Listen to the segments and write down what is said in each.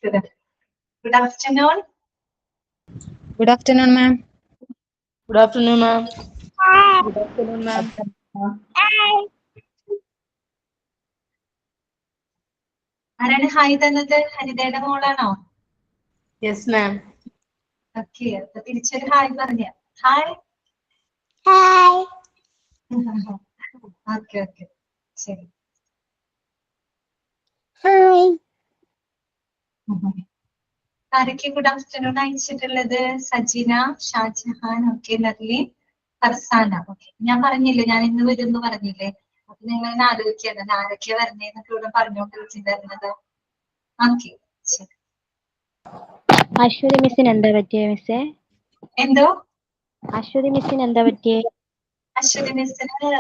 Good. Good afternoon. Good afternoon, ma'am. Good afternoon, ma'am. Good afternoon, ma'am. ആരാണ് hi തന്നത്? ഹരിതയുടെ മോളാണോ? Yes, ma'am. Okay, അപ്പൊ തിരിച്ചൊരു hi പറഞ്ഞ. ഹായ്. ഓക്കെ ഓക്കെ, ശരി. ആരൊക്കെ ഗുഡ് ആഫ്റ്റർനൂൺ അയച്ചിട്ടുള്ളത്? സജിന, ഷാജഹാൻ, ഓക്കെ, നർലീൻ, ഫർസാന. ഓക്കെ, ഞാൻ പറഞ്ഞില്ലേ ഞാൻ ഇന്ന് വരുമെന്ന് പറഞ്ഞില്ലേ? അപ്പൊ നിങ്ങൾ ഇങ്ങനെ ആലോചിക്കുന്നത് ആരൊക്കെ വരണേന്നൊക്കെ ഇവിടെ പറഞ്ഞോണ്ടിരിച്ചിട്ടുണ്ടായിരുന്നത്. ഓക്കെ, ശരി. അശ്വതി മിസ്സിന് എന്താ പറ്റിയേ മിസ്സേ? എന്തോ? അശ്വതി മിസ്സിന് എന്താ പറ്റിയേ? അശ്വതി മിസ്സിന്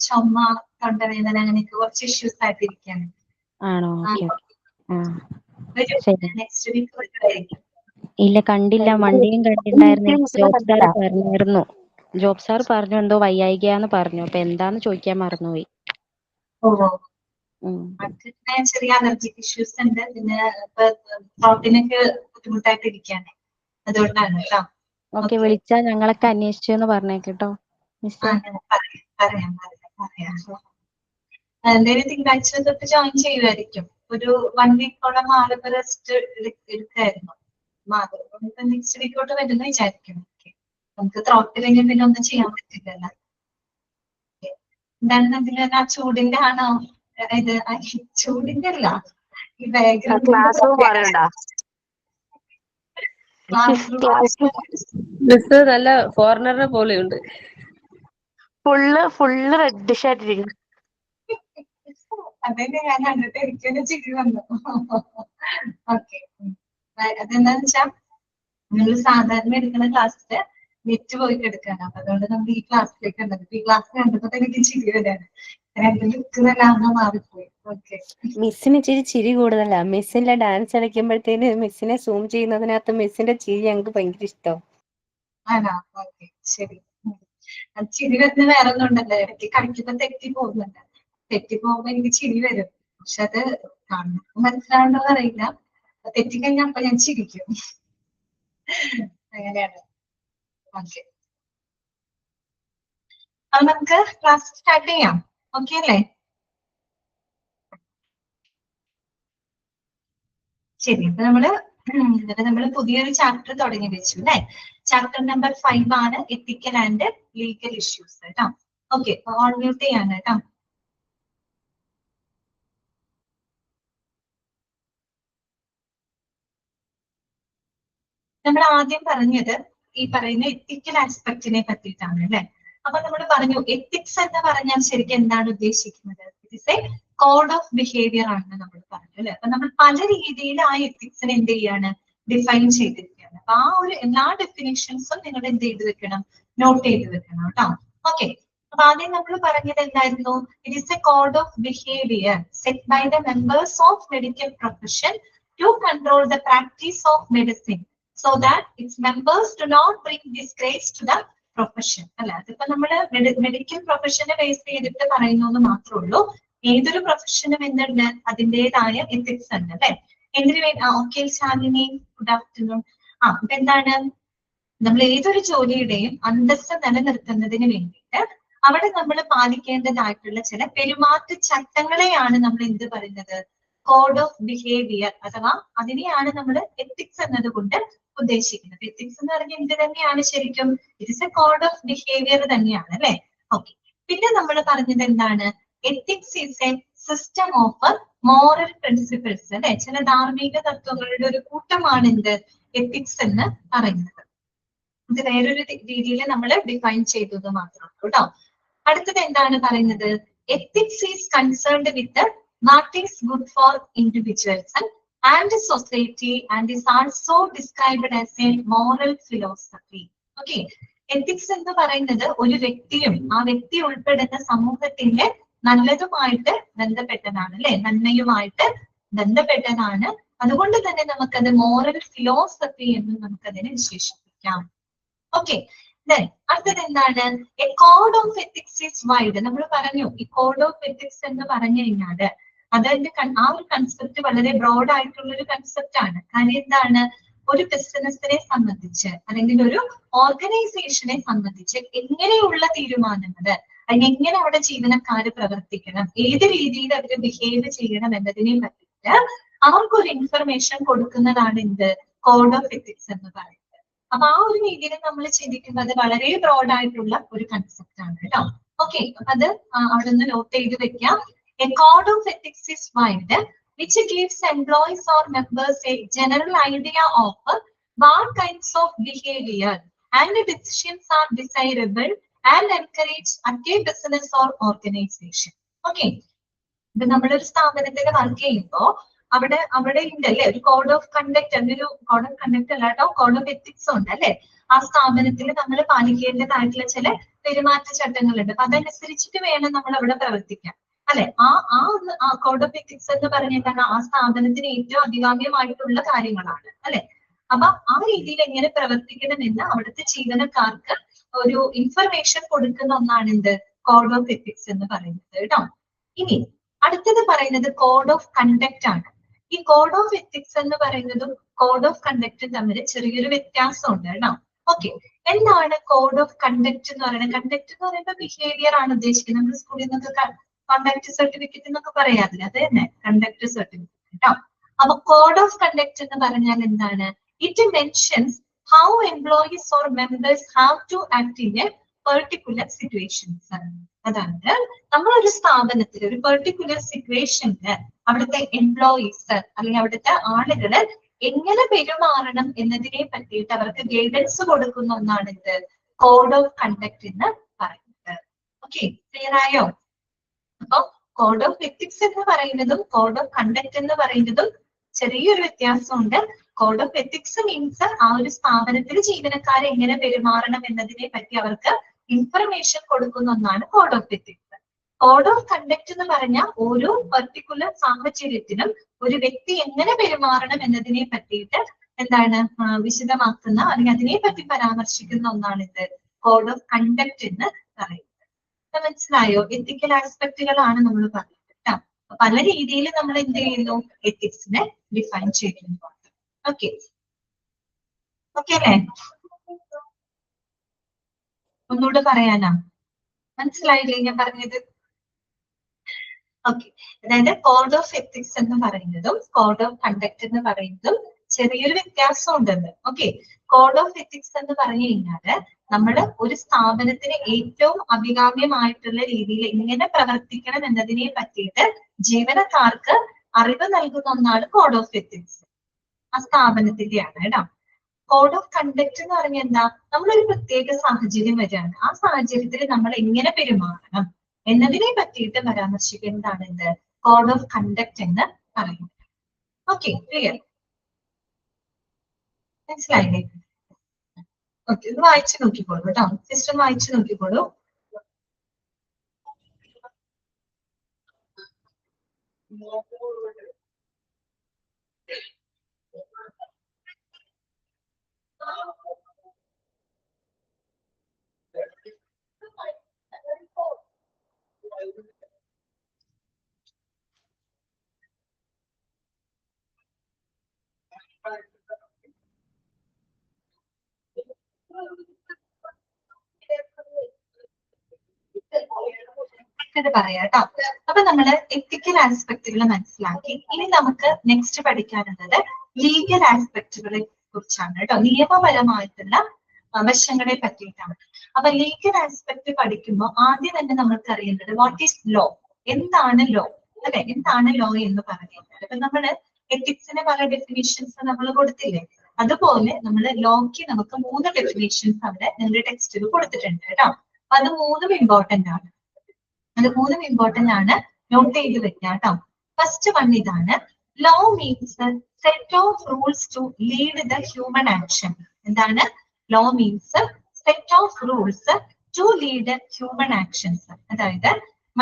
ചുമ, തൊണ്ടവേദന, അങ്ങനെയൊക്കെ കുറച്ച് ഇഷ്യൂസ് ആയിട്ടിരിക്കുകയാണ്. ആണോ? ഓക്കെ. നെക്സ്റ്റ് വീക്ക് വരുമായിരിക്കും. ഇല്ല, കണ്ടില്ല, വണ്ടിയും കണ്ടിണ്ടായിരുന്നില്ല. ജോബ് സാർ പറഞ്ഞായിരുന്നു. ജോബ് സാർ പറഞ്ഞു എന്തോ വയ്യായികയാന്ന് പറഞ്ഞു. അപ്പൊ എന്താന്ന് ചോദിക്കാൻ മറന്നുപോയി. ചെറിയ അലർജിക് ഇഷ്യൂസ് ഉണ്ട്. പിന്നെ ത്രോട്ടിനൊക്കെ ബുദ്ധിമുട്ടായിട്ടിരിക്കാണ്. അതുകൊണ്ടാണ് കേട്ടോ. ഓക്കെ, വിളിച്ചാ ഞങ്ങളൊക്കെ അന്വേഷിച്ചെന്ന് പറഞ്ഞേട്ടോ മിസ്സേ. പറയാം. എന്തായാലും തിങ്കളാഴ്ച തൊട്ട് ജോയിൻ ചെയ്യുമായിരിക്കും. ഒരു 1 വീക്കോളം ആളുകൾ റെസ്റ്റ് എടുക്കായിരുന്നു. നെക്സ്റ്റ് വീക്കോട്ട് വരുന്ന വിചാരിക്കും. നമുക്ക് ത്രോട്ടില്ലെങ്കിൽ പിന്നെ ഒന്നും ചെയ്യാൻ പറ്റില്ലല്ലോ. എന്താണ് അതിന് ആ ചൂടിന്റെ ആണോ? ഇത് ചൂടിന്റെ അല്ല, ഈ ക്ലാസ് റൂം പറയണ്ട. മിസ് നല്ല ഫോറിനറിനെ പോലെയുണ്ട്. ഫുള്ള് റെഡിഷ് ആയിട്ടിരിക്കുന്നു. അതന്നെ ഞാൻ കണ്ടിട്ട് എനിക്കൊരു ചിരി വന്നു. ഓക്കെ, അതെന്താന്ന് വെച്ചാ നമ്മൾ സാധാരണ എടുക്കുന്ന ക്ലാസ്സില് നെറ്റ് പോയിട്ട് എടുക്കാണ്. അപ്പൊ അതുകൊണ്ട് നമ്മൾ ഈ ക്ലാസ്സിലേക്ക് ഉണ്ടത്. ഈ ക്ലാസ് കണ്ടപ്പോ എനിക്ക് ചിരി വരാണ്. മാറിപ്പോയി. ഓക്കെ, മിസ്സിന് ഇച്ചിരി ചിരി കൂടുതലാ. മിസ്സിന്റെ ഡാൻസ് കളിക്കുമ്പോഴത്തേന് മിസ്സിനെ സൂം ചെയ്യുന്നതിനകത്ത് മിസ്സിന്റെ ചിരി ഞങ്ങൾക്ക് ഭയങ്കര ഇഷ്ടം. ആണോ? ഓക്കെ, ശരി. ചിരി വരുന്ന വേറെ ഒന്നും ഉണ്ടല്ലോ, ഇടയ്ക്ക് കളിക്കുമ്പോ തെറ്റി പോകുന്നുണ്ട്. തെറ്റിപ്പോകുമ്പോ എനിക്ക് ചിരി വരും. പക്ഷെ അത് കാണുമ്പോൾ മനസ്സിലാവണ്ടോ അറിയില്ല. തെറ്റിക്കഴിഞ്ഞാൽ അപ്പൊ ഞാൻ ചിരിക്കും. അങ്ങനെയാണ്. ഓക്കെ, അപ്പൊ നമുക്ക് ക്ലാസ് സ്റ്റാർട്ട് ചെയ്യാം. ഓക്കെ അല്ലേ? ശരി, അപ്പൊ നമ്മള് പുതിയൊരു ചാപ്റ്റർ തുടങ്ങി വെച്ചു അല്ലെ. ചാപ്റ്റർ നമ്പർ 5 ആണ് എത്തിക്കൽ ആൻഡ് ലീഗൽ ഇഷ്യൂസ് കേട്ടോ. ഓക്കെ, ഓൺ മ്യൂട്ട് ചെയ്യാണ് കേട്ടോ. നമ്മൾ ആദ്യം പറഞ്ഞത് ഈ പറയുന്ന എത്തിക്കൽ ആസ്പെക്റ്റിനെ പറ്റിയിട്ടാണ് അല്ലെ. അപ്പൊ നമ്മൾ പറഞ്ഞു എത്തിക്സ് എന്ന് പറഞ്ഞാൽ ശരിക്കും എന്താണ് ഉദ്ദേശിക്കുന്നത്? It is a code of behaviour ആണെന്ന് നമ്മൾ പറഞ്ഞു അല്ലെ. അപ്പൊ നമ്മൾ പല രീതിയിൽ ആ എത്തിക്സിനെ എന്ത് ചെയ്യാണ്, ഡിഫൈൻ ചെയ്തിരിക്കുകയാണ്. അപ്പൊ ആ ഒരു എല്ലാ ഡെഫിനിഷൻസും നിങ്ങൾ എന്ത് ചെയ്ത് വെക്കണം, നോട്ട് ചെയ്ത് വെക്കണം കേട്ടോ. ഓക്കെ, അപ്പൊ ആദ്യം നമ്മൾ പറഞ്ഞത് എന്തായിരുന്നു? It is a code of behaviour set by the members of medical profession to control the practice of medicine so that its members do not bring disgrace to the profession. അല്ല, അതിപ്പോ നമ്മള് medical പ്രൊഫഷനെ base ചെയ്തിട്ട് പറയുന്നു എന്ന് മാത്രമേ ഉള്ളൂ. ഏതൊരു പ്രൊഫഷനും എന്തുണ്ട്, അതിൻ്റെതായ എത്തിക്സ് ഉണ്ട് അല്ലെ. എന്തിനു വേണ്ടി? Okay Shalini, good afternoon. ഇപ്പൊ എന്താണ്, നമ്മൾ ഏതൊരു ജോലിയുടെയും അന്തസ്സ് നിലനിർത്തുന്നതിന് വേണ്ടിയിട്ട് അവിടെ നമ്മൾ പാലിക്കേണ്ടതായിട്ടുള്ള ചില പെരുമാറ്റ ചട്ടങ്ങളെയാണ് നമ്മൾ എന്ത് പറയുന്നത്, കോഡ് ഓഫ് ബിഹേവിയർ അഥവാ അതിനെയാണ് നമ്മൾ എത്തിക്സ് എന്നതുകൊണ്ട് ഉദ്ദേശിക്കുന്നത്. എത്തിക്സ് എന്ന് പറഞ്ഞാൽ എന്ത് തന്നെയാണ് ശരിക്കും? It is a code of behaviour തന്നെയാണ് അല്ലെ. ഓക്കെ, പിന്നെ നമ്മൾ പറഞ്ഞത് എന്താണ്? Ethics is a system of moral principles അല്ലെ. ചില ധാർമ്മിക തത്വങ്ങളുടെ ഒരു കൂട്ടമാണ് എന്ത്, എത്തിക്സ് എന്ന് പറയുന്നത്. ഇത് വേറൊരു രീതിയിൽ നമ്മൾ ഡിഫൈൻ ചെയ്തത് മാത്രമാണ് കേട്ടോ. അടുത്തത് എന്താണ് പറയുന്നത്? Ethics is concerned with what is good for individuals and society and is also described as a moral philosophy. Okay, ethics എന്ന് പറയുന്നത് ഒരു വ്യക്തിയും ആ വ്യക്തി ഉൾപ്പെടുന്ന സമൂഹത്തിന്റെ നല്ലതുമായിട്ട് ബന്ധപ്പെട്ടതാണ് അല്ലെ, നന്മയുമായിട്ട് ബന്ധപ്പെട്ടതാണ്. അതുകൊണ്ട് തന്നെ നമുക്കത് മോറൽ ഫിലോസഫി എന്ന് നമുക്കതിനെ വിശേഷിപ്പിക്കാം. ഓക്കെ, അടുത്തത് എന്താണ്? A code of ethics is wide. നമ്മൾ പറഞ്ഞു ഈ കോഡ് ഓഫ് എത്തിക്സ് എന്ന് പറഞ്ഞു കഴിഞ്ഞാല് അതിന്റെ ആ ഒരു കൺസെപ്റ്റ് വളരെ ബ്രോഡ് ആയിട്ടുള്ള ഒരു കൺസെപ്റ്റ് ആണ്. കാര്യം എന്താണ്, ഒരു ബിസിനസിനെ സംബന്ധിച്ച് അല്ലെങ്കിൽ ഒരു ഓർഗനൈസേഷനെ സംബന്ധിച്ച് എങ്ങനെയുള്ള തീരുമാനങ്ങള്, അതിനെങ്ങനെ അവിടെ ജീവനക്കാര് പ്രവർത്തിക്കണം, ഏത് രീതിയിൽ അവർ ബിഹേവ് ചെയ്യണം എന്നതിനെ പറ്റിയിട്ട് അവർക്കൊരു ഇൻഫർമേഷൻ കൊടുക്കുന്നതാണ് എന്ത്, കോഡ് ഓഫ് എത്തിക്സ് എന്ന് പറയുന്നത്. അപ്പൊ ആ ഒരു രീതിയിൽ നമ്മൾ ചിന്തിക്കുന്നത് വളരെ ബ്രോഡ് ആയിട്ടുള്ള ഒരു കൺസെപ്റ്റ് ആണ് കേട്ടോ. ഓക്കെ, അപ്പൊ അത് അവിടെ നിന്ന് നോട്ട് ചെയ്ത് വെക്കാം. A code of ethics is wide which gives employees or members a general idea of what kinds of behavior and decisions are desirable and encouraged at a business or organization. Okay, ഇപ്പൊ നമ്മളൊരു സ്ഥാപനത്തിൽ work ചെയ്യുമ്പോ അവിടെ ഉണ്ടല്ലേ ഒരു code of conduct, ഒരു code of conduct അല്ല കേട്ടോ, കോഡ് ഓഫ് എത്തിക്സ് ഉണ്ട് അല്ലെ. ആ സ്ഥാപനത്തിൽ നമ്മൾ പാലിക്കേണ്ടതായിട്ടുള്ള ചില പെരുമാറ്റച്ചട്ടങ്ങളുണ്ട്. അപ്പൊ അതനുസരിച്ചിട്ട് വേണം നമ്മൾ അവിടെ പ്രവർത്തിക്കാൻ അല്ലെ. ആ കോഡ് ഓഫ് എത്തിക്സ് എന്ന് പറഞ്ഞിട്ടാണ് ആ സ്ഥാപനത്തിന് ഏറ്റവും അഭികാമ്യമായിട്ടുള്ള കാര്യങ്ങളാണ് അല്ലെ. അപ്പൊ ആ രീതിയിൽ എങ്ങനെ പ്രവർത്തിക്കണമെന്ന് അവിടുത്തെ ജീവനക്കാർക്ക് ഒരു ഇൻഫർമേഷൻ കൊടുക്കുന്ന ഒന്നാണ് എന്ത്, കോഡ് ഓഫ് എത്തിക്സ് എന്ന് പറയുന്നത് കേട്ടോ. ഇനി അടുത്തത് പറയുന്നത് കോഡ് ഓഫ് കണ്ടക്ട് ആണ്. ഈ കോഡ് ഓഫ് എത്തിക്സ് എന്ന് പറയുന്നതും കോഡ് ഓഫ് കണ്ടക്റ്റും തമ്മിൽ ചെറിയൊരു വ്യത്യാസമുണ്ട് കേട്ടോ. ഓക്കെ, എന്താണ് കോഡ് ഓഫ് കണ്ടക്ട് എന്ന് പറയുന്നത്? കണ്ടക്ട് എന്ന് പറയുമ്പോൾ ബിഹേവിയർ ആണ് ഉദ്ദേശിക്കുന്നത്. നമ്മൾ സ്കൂളിൽ നിന്നൊക്കെ കണ്ടക്ട് സർട്ടിഫിക്കറ്റ് എന്നൊക്കെ പറയാറില്ല, അത് തന്നെ കണ്ടക്ട് സർട്ടിഫിക്കറ്റ് കേട്ടോ. അപ്പൊ കോഡ് ഓഫ് കണ്ടക്ട് എന്ന് പറഞ്ഞാൽ എന്താണ്? It mentions how employees or members have to act in a particular situations. അതായത് നമ്മളൊരു സ്ഥാപനത്തിൽ ഒരു പെർട്ടിക്കുലർ സിറ്റുവേഷനില് അവിടുത്തെ എംപ്ലോയീസ് അല്ലെങ്കിൽ അവിടുത്തെ ആളുകള് എങ്ങനെ പെരുമാറണം എന്നതിനെ പറ്റിയിട്ട് അവർക്ക് ഗൈഡൻസ് കൊടുക്കുന്ന ഒന്നാണ് ഇത് കോഡ് ഓഫ് കണ്ടക്ട് എന്ന് പറയുന്നത്. ഓക്കെ, ക്ലിയർ ആയോ? അപ്പൊ കോഡ് ഓഫ് എത്തിക്സ് എന്ന് പറയുന്നതും കോഡ് ഓഫ് കണ്ടക്ട് എന്ന് പറയുന്നതും ചെറിയൊരു വ്യത്യാസമുണ്ട്. കോഡ് ഓഫ് എത്തിക്സ് മീൻസ് ആ ഒരു സ്ഥാപനത്തിൽ ജീവനക്കാരെ എങ്ങനെ പെരുമാറണം എന്നതിനെ പറ്റി അവർക്ക് ഇൻഫർമേഷൻ കൊടുക്കുന്ന ഒന്നാണ് code of ethics. Code of conduct എന്ന് പറഞ്ഞാൽ ഓരോ പർട്ടിക്കുലർ സാഹചര്യത്തിനും ഒരു വ്യക്തി എങ്ങനെ പെരുമാറണം എന്നതിനെ പറ്റിയിട്ട് എന്താണ് വിശദമാക്കുന്ന അല്ലെങ്കിൽ അതിനെ പറ്റി പരാമർശിക്കുന്ന ഒന്നാണ് ഇത് കോഡ് ഓഫ് കണ്ടക്ട് എന്ന് പറയുന്നത്. മനസ്സിലായോ? എത്തിക്കൽ ആസ്പെക്ടുകളാണ് നമ്മൾ പറഞ്ഞത് കേട്ടോ. പല രീതിയിൽ നമ്മൾ എന്ത് ചെയ്യുന്നു, എത്തിക്സിനെ ഡിഫൈൻ ചെയ്യുന്നു. ഓക്കെ ഓക്കെ അല്ലേ? ഒന്നുകൂടെ പറയാനാ? മനസ്സിലായില്ലേ ഞാൻ പറഞ്ഞത്? ഓക്കെ, അതായത് കോഡ് ഓഫ് എത്തിക്സ് എന്ന് പറയുന്നതും കോഡ് ഓഫ് കണ്ടക്ട് എന്ന് പറയുന്നതും ചെറിയൊരു വ്യത്യാസം ഉണ്ടെന്ന്. ഓക്കെ, കോഡ് ഓഫ് എത്തിക്സ് എന്ന് പറഞ്ഞു കഴിഞ്ഞാല് നമ്മള് ഒരു സ്ഥാപനത്തിന് ഏറ്റവും അഭികാമ്യമായിട്ടുള്ള രീതിയിൽ എങ്ങനെ പ്രവർത്തിക്കണം എന്നതിനെ പറ്റിയിട്ട് ജീവനക്കാർക്ക് അറിവ് നൽകുന്ന ഒന്നാണ് കോഡ് ഓഫ് എത്തിക്സ്. ആ സ്ഥാപനത്തിന്റെയാണ് കേട്ടോ. കോഡ് ഓഫ് കണ്ടക്ട് എന്ന് പറഞ്ഞാൽ എന്താ, നമ്മളൊരു പ്രത്യേക സാഹചര്യം വരികയാണ്, ആ സാഹചര്യത്തിൽ നമ്മൾ എങ്ങനെ പെരുമാറണം എന്നതിനെ പറ്റിയിട്ട് പരാമർശിക്കുന്നതാണ് ഇത് കോഡ് ഓഫ് കണ്ടക്ട് എന്ന് പറയുന്നത്. Okay, clear? മനസ്സിലായില്ലേ? ഓക്കെ, ഇത് വായിച്ചു നോക്കിക്കോളൂ കേട്ടോ. സിസ്റ്റം വായിച്ചു നോക്കിക്കോളൂ. ഇത് പറയാം കേട്ടോ. അപ്പൊ നമ്മള് എത്തിക്കൽ ആസ്പെക്ടുകൾ മനസ്സിലാക്കി. ഇനി നമുക്ക് നെക്സ്റ്റ് പഠിക്കാനുള്ളത് ലീഗൽ ആസ്പെക്ടുകളെ കുറിച്ചാണ് കേട്ടോ. നിയമപരമായിട്ടുള്ള വശങ്ങളെ പറ്റിയിട്ടാണ്. അപ്പൊ ലീഗൽ ആസ്പെക്ട് പഠിക്കുമ്പോൾ ആദ്യം തന്നെ നമ്മൾക്ക് അറിയേണ്ടത് വാട്ട് ഈസ് ലോ, എന്താണ് ലോ അല്ലെ, എന്താണ് ലോ എന്ന് പറഞ്ഞു. അപ്പൊ നമ്മള് എത്തിക്സിന് പല ഡെഫിനിഷൻസ് നമ്മൾ കൊടുത്തില്ലേ, അതുപോലെ നമ്മൾ ലോക്ക് നമുക്ക് 3 ഡെഫിനിഷൻസ് അവിടെ നിങ്ങളുടെ ടെക്സ്റ്റിൽ കൊടുത്തിട്ടുണ്ട് കേട്ടോ. അപ്പൊ അത് 3 ഇമ്പോർട്ടന്റ് ആണ്. അത് 3 ഇമ്പോർട്ടന്റ് ആണ്, നോട്ട് ചെയ്ത് വെക്കാം കേട്ടോ. ഫസ്റ്റ് വൺ ഇതാണ്, law means set of rules to lead the human action. എന്താണ് law means? Set of rules to lead human actions. അതായത്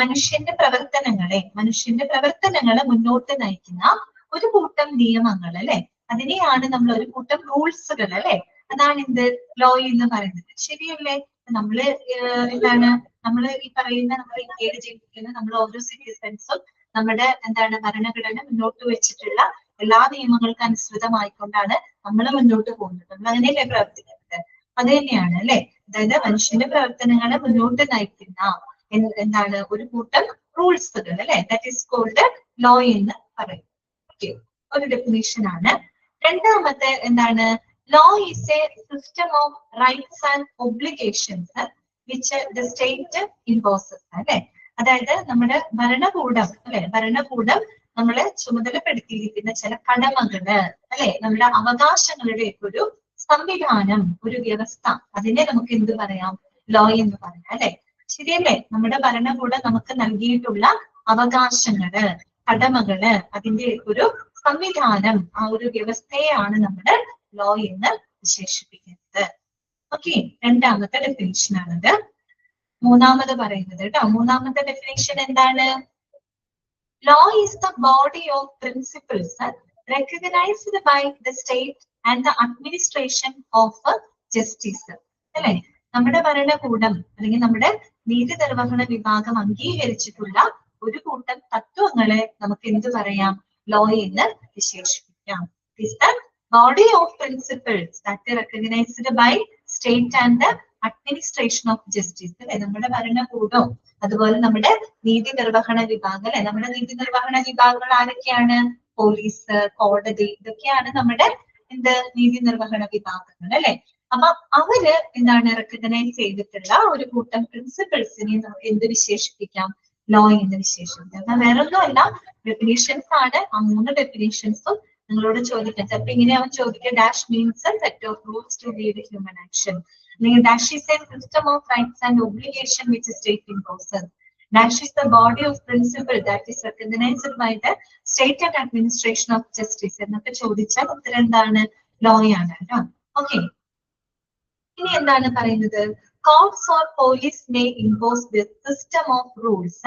മനുഷ്യന്റെ പ്രവർത്തനങ്ങളെ മുന്നോട്ട് നയിക്കുന്ന ഒരു കൂട്ടം നിയമങ്ങൾ അല്ലെ, അതിനെയാണ് നമ്മൾ ഒരു കൂട്ടം റൂൾസുകൾ അല്ലെ, അതാണ് എന്ത് ലോ എന്ന് പറയുന്നത്. ശരിയല്ലേ? നമ്മള് എന്താണ് നമ്മൾ ഈ പറയുന്ന നമ്മൾ ഇന്ത്യയിൽ ജീവിക്കുന്ന നമ്മൾ ഓരോ സിറ്റിസൺസും നമ്മുടെ എന്താണ് ഭരണഘടന മുന്നോട്ട് വെച്ചിട്ടുള്ള എല്ലാ നിയമങ്ങൾക്ക് അനുസൃതമായിക്കൊണ്ടാണ് നമ്മൾ മുന്നോട്ട് പോകുന്നത്. നമ്മൾ അങ്ങനെയല്ലേ പ്രവർത്തിക്കുന്നത്? അത് തന്നെയാണ് അല്ലെ? അതായത് മനുഷ്യന്റെ പ്രവർത്തനങ്ങളെ മുന്നോട്ട് നയിക്കുന്ന എന്താണ് ഒരു കൂട്ടം റൂൾസുകൾ അല്ലെ, ദാറ്റ് ഈസ് കോൾഡ് ലോ എന്ന് പറയും. ഓക്കെ, ഒരു ഡെഫിനേഷൻ ആണ്. രണ്ടാമത്തെ എന്താണ്? Law is a system of rights and obligations which the state imposes അല്ലെ. അതായത് നമ്മുടെ ഭരണകൂടം അല്ലെ, ഭരണകൂടം നമ്മളെ ചുമതലപ്പെടുത്തിയിരിക്കുന്ന ചില കടമകള് അല്ലെ, നമ്മുടെ അവകാശങ്ങളുടെ ഒരു സംവിധാനം, ഒരു വ്യവസ്ഥ, അതിനെ നമുക്ക് എന്ത് പറയാം? ലോ എന്ന് പറയാം അല്ലെ. ശരിയല്ലേ? നമ്മുടെ ഭരണകൂടം നമുക്ക് നൽകിയിട്ടുള്ള അവകാശങ്ങള്, കടമകള്, അതിന്റെ ഒരു സംവിധാനം, ആ ഒരു വ്യവസ്ഥയെയാണ് നമ്മുടെ ലോ എന്ന് വിശേഷിപ്പിക്കുന്നത്. ഓക്കെ, രണ്ടാമത്തെ ഡെഫിനിഷൻ ആണത്. മൂന്നാമത് പറയുന്നത് കേട്ടോ, മൂന്നാമത്തെ ഡെഫിനിഷൻ എന്താണ്? Law is the body of principles recognized by the state and the administration of justice അല്ലെ. നമ്മുടെ ഭരണകൂടം അല്ലെങ്കിൽ നമ്മുടെ നീതി നിർവഹണ വിഭാഗം അംഗീകരിച്ചിട്ടുള്ള ഒരു കൂട്ടം തത്വങ്ങളെ നമുക്ക് എന്ത് പറയാം? ലോ എന്ന് വിശേഷിപ്പിക്കാം. Is the body of principles that are recognized by state and the administration of justice അല്ലെ. നമ്മുടെ ഭരണകൂടവും അതുപോലെ നമ്മുടെ നീതി നിർവഹണ വിഭാഗം അല്ലെ. നമ്മുടെ നീതി നിർവഹണ വിഭാഗങ്ങൾ ആരൊക്കെയാണ്? പോലീസ്, കോടതി, ഇതൊക്കെയാണ് നമ്മുടെ എന്ത് നീതി നിർവഹണ വിഭാഗങ്ങൾ അല്ലെ. അപ്പൊ അവര് എന്താണ് റെക്കഗ്നൈസ് ചെയ്തിട്ടുള്ള ഒരു കൂട്ടം പ്രിൻസിപ്പിൾസിനെ നമുക്ക് എന്ത് വിശേഷിപ്പിക്കാം? ലോ എന്ന് വിശേഷിപ്പിക്കാം. വേറെ ഒന്നുമല്ല, ഡെഫിനിഷൻസ് ആണ്. ആ 3 ഡെഫിനിഷൻസും നിങ്ങളോട് ചോദിക്കാം. ചിലപ്പോ ഇങ്ങനെ അവൻ ചോദിക്കുക, dash means set of rules to lead human action, അല്ലെങ്കിൽ dash is a system of rights and obligation which state imposes, dash is the body of principle that is recognized by the state and administration of justice എന്നൊക്കെ ചോദിച്ചാൽ ഉത്തരം എന്താണ്? Law ആണ് കേട്ടോ. Okay, ഇനി എന്താണ് പറയുന്നത്? Courts or police may impose this system of rules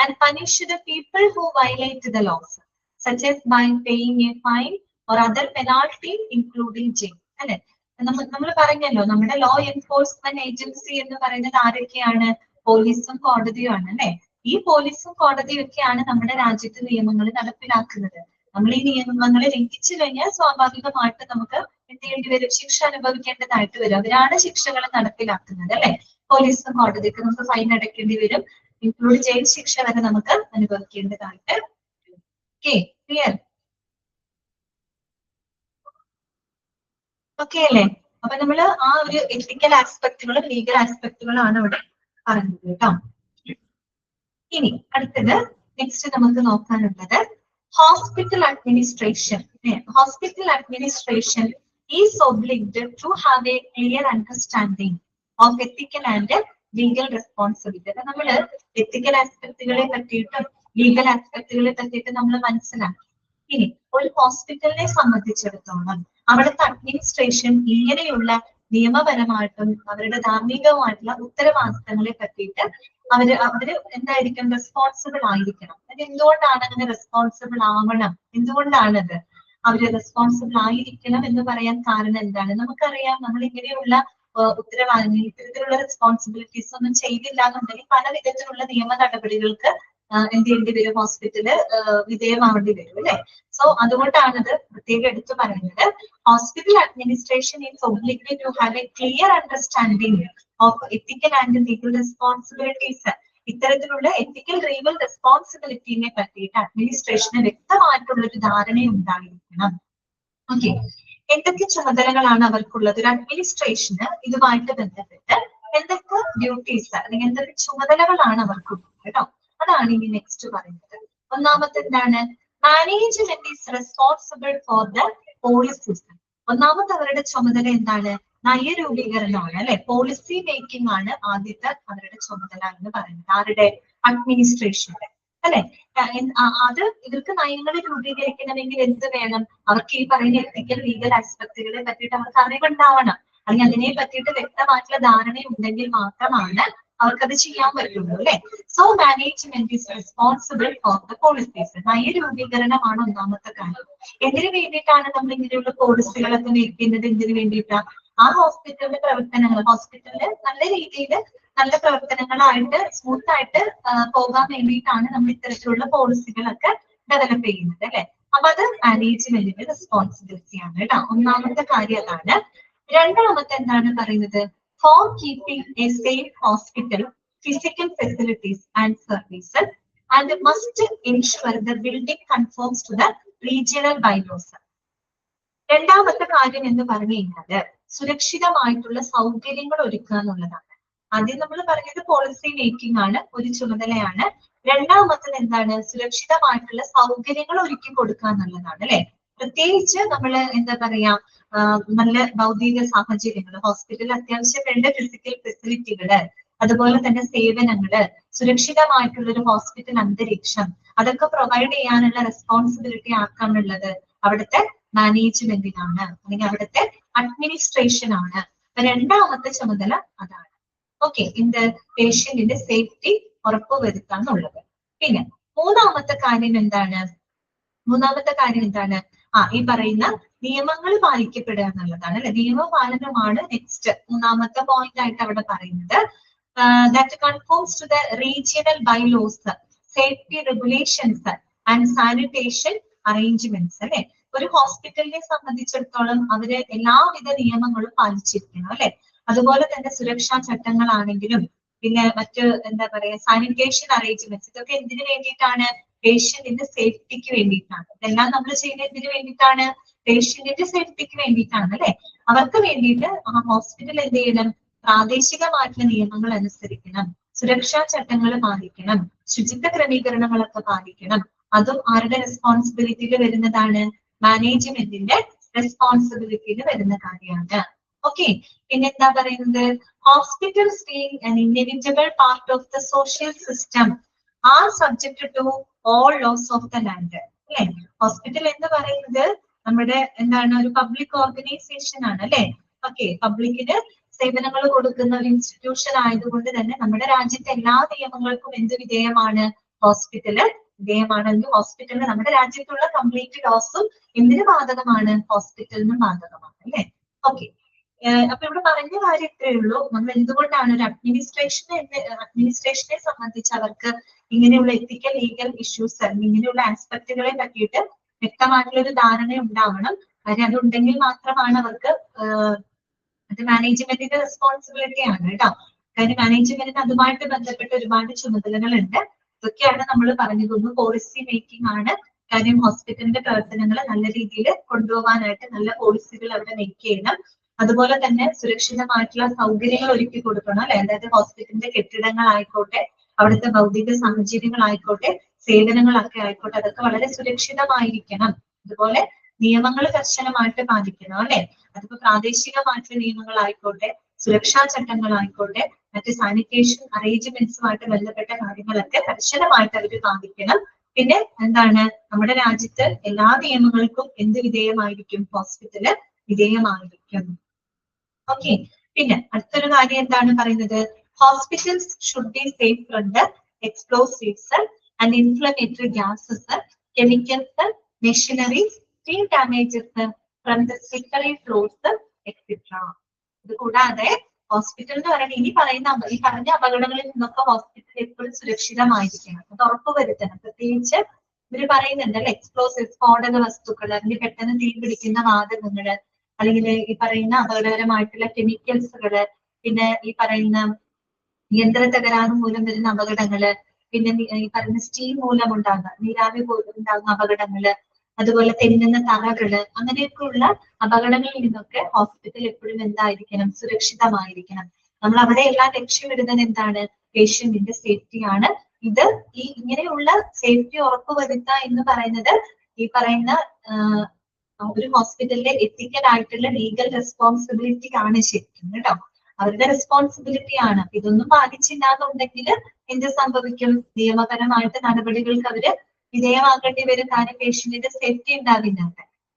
and punish the people who violate the laws, such as by paying a fine or other penalty including jail അല്ലെ. നമ്മൾ പറഞ്ഞല്ലോ, നമ്മുടെ ലോ എൻഫോഴ്സ്മെന്റ് ഏജൻസി എന്ന് പറയുന്നത് ആരൊക്കെയാണ്? പോലീസും കോടതിയുമാണ് അല്ലെ. ഈ പോലീസും കോടതിയും ഒക്കെയാണ് നമ്മുടെ രാജ്യത്തെ നിയമങ്ങൾ നടപ്പിലാക്കുന്നത്. നമ്മൾ ഈ നിയമങ്ങളെ ലംഘിച്ചു കഴിഞ്ഞാൽ സ്വാഭാവികമായിട്ട് നമുക്ക് എന്ത് ചെയ്യേണ്ടി വരും? ശിക്ഷ അനുഭവിക്കേണ്ടതായിട്ട് വരും. അവരാണ് ശിക്ഷകൾ നടപ്പിലാക്കുന്നത് അല്ലെ. പോലീസും കോടതിക്ക് നമുക്ക് ഫൈൻ അടയ്ക്കേണ്ടി വരും, ഇൻക്ലൂഡ് ജയിൽ ശിക്ഷ വരെ നമുക്ക് അനുഭവിക്കേണ്ടതായിട്ട് വരും. Okay, clear? ഓക്കെ അല്ലേ? അപ്പൊ നമ്മള് ആ ഒരു എത്തിക്കൽ ആസ്പെക്ടുകളും ലീഗൽ ആസ്പെക്ടുകളാണ് ഇവിടെ പറഞ്ഞത് കേട്ടോ. ഇനി അടുത്തത് നെക്സ്റ്റ് നമുക്ക് നോക്കാനുള്ളത് hospital administration. Hospital administration is obliged to have a clear understanding of ethical and legal responsibility. അപ്പൊ നമ്മള് എത്തിക്കൽ ആസ്പെക്ടുകളെ പറ്റിയിട്ടും ലീഗൽ ആസ്പെക്ടുകളെ പറ്റിയിട്ടും നമ്മൾ മനസ്സിലാക്കി. ഇനി ഒരു ഹോസ്പിറ്റലിനെ സംബന്ധിച്ചിടത്തോളം അവിടുത്തെ അഡ്മിനിസ്ട്രേഷൻ ഇങ്ങനെയുള്ള നിയമപരമായിട്ടും അവരുടെ ധാർമ്മികവുമായിട്ടുള്ള ഉത്തരവാദിത്തങ്ങളെ പറ്റിയിട്ട് അവര് എന്തായിരിക്കും? റെസ്പോൺസിബിൾ ആയിരിക്കണം. അത് എന്തുകൊണ്ടാണ് അങ്ങനെ റെസ്പോൺസിബിൾ ആവണം? എന്തുകൊണ്ടാണത് അവര് റെസ്പോൺസിബിൾ ആയിരിക്കണം എന്ന് പറയാൻ കാരണം എന്താണ്? നമുക്കറിയാം, നമ്മൾ ഇങ്ങനെയുള്ള ഉത്തരവാദിത്തങ്ങൾ, ഇത്തരത്തിലുള്ള റെസ്പോൺസിബിലിറ്റീസ് ഒന്നും ചെയ്തില്ല എന്നുണ്ടെങ്കിൽ പല വിധത്തിലുള്ള നിയമ നടപടികൾക്ക് എന്ത് ചെയ്യേണ്ടി വരും? ഹോസ്പിറ്റല് വിധേയമാവേണ്ടി വരും അല്ലെ. സോ അതുകൊണ്ടാണത് പ്രത്യേകം എടുത്തു പറയുന്നത്. Hospital administration is obliged to have a clear understanding of ethical and legal responsibilities. ഇത്തരത്തിലുള്ള എത്തിക്കൽ ലീഗൽ റെസ്പോൺസിബിലിറ്റിനെ പറ്റിയിട്ട് അഡ്മിനിസ്ട്രേഷന് വ്യക്തമായിട്ടുള്ള ഒരു ധാരണ ഉണ്ടായിരിക്കണം. ഓക്കെ, എന്തൊക്കെ ചുമതലകളാണ് അവർക്കുള്ളത്? ഒരു അഡ്മിനിസ്ട്രേഷന് ഇതുമായിട്ട് ബന്ധപ്പെട്ട് എന്തൊക്കെ ഡ്യൂട്ടീസ് അല്ലെങ്കിൽ എന്തൊക്കെ ചുമതലകളാണ് അവർക്കുള്ളത് കേട്ടോ. അതാണ് ഇനി നെക്സ്റ്റ് പറയുന്നത്. ഒന്നാമത്തെ എന്താണ്? Management is responsible for the policies. ഒന്നാമത്തെ അവരുടെ ചുമതല എന്താണ്? നയരൂപീകരണമാണ് അല്ലെ. പോളിസി മേക്കിംഗ് ആണ് ആദ്യത്തെ അവരുടെ ചുമതല എന്ന് പറയുന്നത്. ആരുടെ? അഡ്മിനിസ്ട്രേഷന്റെ അല്ലെ. അത് ഇവർക്ക് നയങ്ങൾ രൂപീകരിക്കണമെങ്കിൽ എന്ത് വേണം? അവർക്ക് ഈ പറയുന്ന എത്തിക്കൽ ലീഗൽ ആസ്പെക്ടുകളെ പറ്റിയിട്ട് അവർക്ക് അറിവുണ്ടാവണം, അല്ലെങ്കിൽ അതിനെ പറ്റിയിട്ട് വ്യക്തമായിട്ടുള്ള ധാരണ ഉണ്ടെങ്കിൽ മാത്രമാണ് അവർക്കത് ചെയ്യാൻ പറ്റുള്ളൂ അല്ലെ. So management is responsible for the policies. നയരൂപീകരണമാണ് ഒന്നാമത്തെ കാര്യം. എന്തിനു വേണ്ടിയിട്ടാണ് നമ്മൾ ഇങ്ങനെയുള്ള പോളിസികളൊക്കെ വെക്കുന്നത്? എന്തിനു വേണ്ടിയിട്ടാണ്? ആ ഹോസ്പിറ്റലിന്റെ പ്രവർത്തനങ്ങൾ, ഹോസ്പിറ്റലില് നല്ല രീതിയിൽ നല്ല പ്രവർത്തനങ്ങളായിട്ട് സ്മൂത്ത് ആയിട്ട് പോകാൻ വേണ്ടിയിട്ടാണ് നമ്മൾ ഇത്തരത്തിലുള്ള പോളിസികളൊക്കെ ഡെവലപ്പ് ചെയ്യുന്നത് അല്ലെ. അപ്പൊ അത് മാനേജ്മെന്റിന്റെ റെസ്പോൺസിബിലിറ്റി ആണ് കേട്ടോ. ഒന്നാമത്തെ കാര്യം അതാണ്. രണ്ടാമത്തെ എന്താണ് പറയുന്നത്, four keeping A safe hospital physical facilities and services and must ensure the building conforms to the regional bylaws. രണ്ടാമത്തെ കാര്യം എന്ന് പറഞ്ഞു കഴിഞ്ഞാല് സുരക്ഷിതമായിട്ടുള്ള സൗകര്യങ്ങൾ ഒരുക്കുക എന്നുള്ളതാണ്. ആദ്യം നമ്മൾ പറഞ്ഞത് പോളിസി മേക്കിംഗ് ആണ്, ഒരു ചുമതലയാണ്. രണ്ടാമത്തത് എന്താണ്, സുരക്ഷിതമായിട്ടുള്ള സൗകര്യങ്ങൾ ഒരുക്കി കൊടുക്കുക എന്നുള്ളതാണ് അല്ലെ. പ്രത്യേകിച്ച് നമ്മൾ എന്താ പറയാ, നല്ല ഭൗതിക സാഹചര്യങ്ങൾ, ഹോസ്പിറ്റലിൽ അത്യാവശ്യം വേണ്ട ഫിസിക്കൽ ഫെസിലിറ്റികള്, അതുപോലെ തന്നെ സേവനങ്ങള്, സുരക്ഷിതമായിട്ടുള്ള ഒരു ഹോസ്പിറ്റൽ അന്തരീക്ഷം, അതൊക്കെ പ്രൊവൈഡ് ചെയ്യാനുള്ള റെസ്പോൺസിബിലിറ്റി ആക്കാനുള്ളത് അവിടുത്തെ മാനേജ്മെന്റിനാണ്, അല്ലെങ്കിൽ അവിടുത്തെ അഡ്മിനിസ്ട്രേഷൻ ആണ്. രണ്ടാമത്തെ ചുമതല അതാണ്. ഓക്കെ, ഇന്ത് പേഷ്യന്റിന്റെ സേഫ്റ്റി ഉറപ്പുവരുത്താന്നുള്ളത്. പിന്നെ മൂന്നാമത്തെ കാര്യം എന്താണ്, ഈ പറയുന്ന നിയമങ്ങൾ പാലിക്കപ്പെടുക എന്നുള്ളതാണ് അല്ലെ. നിയമപാലനമാണ് നെക്സ്റ്റ് മൂന്നാമത്തെ പോയിന്റ് ആയിട്ട് അവിടെ പറയുന്നത്. That conforms to the regional bylaws, safety regulations and sanitation arrangements അല്ലെ. ഒരു ഹോസ്പിറ്റലിനെ സംബന്ധിച്ചിടത്തോളം അവര് എല്ലാവിധ നിയമങ്ങളും പാലിച്ചിരിക്കണം അല്ലെ. അതുപോലെ തന്നെ സുരക്ഷാ ചട്ടങ്ങളാണെങ്കിലും പിന്നെ മറ്റ് എന്താ പറയാ സാനിറ്റേഷൻ അറേഞ്ച്മെന്റ്സ്, ഇതൊക്കെ എന്തിനു വേണ്ടിയിട്ടാണ്, പേഷ്യന്റിന്റെ സേഫ്റ്റിക്ക് വേണ്ടിയിട്ടാണ്. ഇതെല്ലാം നമ്മൾ ചെയ്യുന്നത് എന്തിനു വേണ്ടിയിട്ടാണ്, പേഷ്യന്റിന്റെ സേഫ്റ്റിക്ക് വേണ്ടിയിട്ടാണ് അല്ലെ. അവർക്ക് വേണ്ടിയിട്ട് ആ ഹോസ്പിറ്റൽ എന്ത് ചെയ്യണം, പ്രാദേശികമായിട്ടുള്ള നിയമങ്ങൾ അനുസരിക്കണം, സുരക്ഷാ ചട്ടങ്ങൾ പാലിക്കണം, ശുചിത്വ ക്രമീകരണങ്ങളൊക്കെ പാലിക്കണം. അതും ആരുടെ റെസ്പോൺസിബിലിറ്റിയിൽ വരുന്നതാണ്, മാനേജ്മെന്റിന്റെ റെസ്പോൺസിബിലിറ്റിയിൽ വരുന്ന കാര്യമാണ്. ഓക്കെ, പിന്നെ എന്താ പറയുന്നത്, hospitals being an inevitable part of the social system are subject to all laws of the land. അല്ലെ, ഹോസ്പിറ്റൽ എന്ന് പറയുന്നത് നമ്മുടെ എന്താണ്, ഒരു പബ്ലിക് ഓർഗനൈസേഷൻ ആണ് അല്ലെ. ഓക്കെ, പബ്ലിക്കിന് സേവനങ്ങൾ കൊടുക്കുന്ന ഒരു ഇൻസ്റ്റിറ്റ്യൂഷൻ ആയതുകൊണ്ട് തന്നെ നമ്മുടെ രാജ്യത്തെ എല്ലാ നിയമങ്ങൾക്കും എന്ത് വിധേയമാണ്, ഹോസ്പിറ്റല് വിധേയമാണെങ്കിൽ ഹോസ്പിറ്റലിന് നമ്മുടെ രാജ്യത്തുള്ള കംപ്ലീറ്റ് ലോസും എന്തിനു ബാധകമാണ്, ഹോസ്പിറ്റലിനും ബാധകമാണ് അല്ലെ. ഓക്കെ, അപ്പൊ ഇവിടെ പറഞ്ഞ കാര്യം ഇത്രയേ ഉള്ളൂ. നമ്മൾ എന്തുകൊണ്ടാണ് ഒരു അഡ്മിനിസ്ട്രേഷനെ സംബന്ധിച്ച് അവർക്ക് ഇങ്ങനെയുള്ള എത്തിക്കൽ ലീഗൽ ഇഷ്യൂസ് ഇങ്ങനെയുള്ള ആസ്പെക്ടുകളെ പറ്റിയിട്ട് വ്യക്തമായിട്ടുള്ള ഒരു ധാരണ ഉണ്ടാവണം. കാര്യം അതുണ്ടെങ്കിൽ മാത്രമാണ് അവർക്ക് അത് മാനേജ്മെന്റിന്റെ റെസ്പോൺസിബിലിറ്റി ആണ് കേട്ടോ. കാര്യം മാനേജ്മെന്റിന് അതുമായിട്ട് ബന്ധപ്പെട്ട ഒരുപാട് ചുമതലകളുണ്ട്. ഇതൊക്കെയാണ് നമ്മൾ പറഞ്ഞതൊന്ന് പോളിസി മേക്കിംഗ് ആണ്. കാര്യം ഹോസ്പിറ്റലിന്റെ പ്രവർത്തനങ്ങൾ നല്ല രീതിയിൽ കൊണ്ടുപോകാനായിട്ട് നല്ല പോളിസികൾ അവിടെ മേക്ക് ചെയ്യണം. അതുപോലെ തന്നെ സുരക്ഷിതമായിട്ടുള്ള സൗകര്യങ്ങൾ ഒരുക്കി കൊടുക്കണം അല്ലെ. അതായത് ഹോസ്പിറ്റലിന്റെ കെട്ടിടങ്ങളായിക്കോട്ടെ, അവിടുത്തെ ഭൗതിക സാഹചര്യങ്ങളായിക്കോട്ടെ, സേവനങ്ങളൊക്കെ ആയിക്കോട്ടെ, അതൊക്കെ വളരെ സുരക്ഷിതമായിരിക്കണം. അതുപോലെ നിയമങ്ങൾ കർശനമായിട്ട് പാലിക്കണം അല്ലെ. അതിപ്പോ പ്രാദേശികമായിട്ടുള്ള നിയമങ്ങളായിക്കോട്ടെ, സുരക്ഷാ ചട്ടങ്ങളായിക്കോട്ടെ, മറ്റ് സാനിറ്റേഷൻ അറേഞ്ച്മെന്റ്സുമായിട്ട് ബന്ധപ്പെട്ട കാര്യങ്ങളൊക്കെ കർശനമായിട്ട് അവർ പാലിക്കണം. പിന്നെ എന്താണ്, നമ്മുടെ രാജ്യത്ത് എല്ലാ നിയമങ്ങൾക്കും എന്ത് വിധേയമായിരിക്കും, ഹോസ്പിറ്റല് വിധേയമായിരിക്കും. ഓക്കെ, പിന്നെ അടുത്തൊരു കാര്യം എന്താണ് പറയുന്നത്, hospitals should be safe from the explosives and inflammatory gases, chemicals, machineries, steel damages from the slippery floors etcetera. ഇത് കൂടാതെ ഹോസ്പിറ്റൽ എന്ന് പറയുന്നത് ഈ പറഞ്ഞ അപകടങ്ങളിൽ നിന്നൊക്കെ ഹോസ്പിറ്റൽ എപ്പോഴും സുരക്ഷിതമായിരിക്കണം, അത് ഉറപ്പുവരുത്തണം. പ്രത്യേകിച്ച് ഇവര് പറയുന്നുണ്ട് അല്ലെ, എക്സ്പ്ലോസീവ് സ്ഫോടക വസ്തുക്കൾ, അല്ലെങ്കിൽ പെട്ടെന്ന് തീ പിടിക്കുന്ന വാതകങ്ങള്, അല്ലെങ്കിൽ ഈ പറയുന്ന അപകടകരമായിട്ടുള്ള കെമിക്കൽസുകള്, പിന്നെ ഈ പറയുന്ന യന്ത്ര തകരാറ് മൂലം വരുന്ന അപകടങ്ങള്, പിന്നെ ഈ പറയുന്ന സ്റ്റീം മൂലം ഉണ്ടാകുന്ന നീരാവി പോലും ഉണ്ടാകുന്ന അപകടങ്ങള്, അതുപോലെ തെന്നുന്ന തറകള്, അങ്ങനെയൊക്കെയുള്ള അപകടങ്ങളിൽ നിന്നൊക്കെ ഹോസ്പിറ്റൽ എപ്പോഴും എന്തായിരിക്കണം, സുരക്ഷിതമായിരിക്കണം. നമ്മൾ അവിടെ എല്ലാം ലക്ഷ്യമിടുന്നത് എന്താണ്, പേഷ്യന്റിന്റെ സേഫ്റ്റിയാണ്. ഇത് ഇങ്ങനെയുള്ള സേഫ്റ്റി ഉറപ്പുവരുത്തുക എന്ന് പറയുന്നത് ഈ പറയുന്ന ഒരു ഹോസ്പിറ്റലിലെ എത്തിക്കൽ ആയിട്ടുള്ള ലീഗൽ റെസ്പോൺസിബിലിറ്റി ആണ് ശരിക്കും കേട്ടോ. അവരുടെ റെസ്പോൺസിബിലിറ്റി ആണ്. ഇതൊന്നും പാലിച്ചില്ലാന്നുണ്ടെങ്കിൽ എന്ത് സംഭവിക്കും, നിയമപരമായിട്ട് നടപടികൾക്ക് അവര് വിധേയമാക്കേണ്ടി വരും. കാര്യം പേഷ്യന്റിന്റെ സേഫ്റ്റി ഉണ്ടാവില്ല.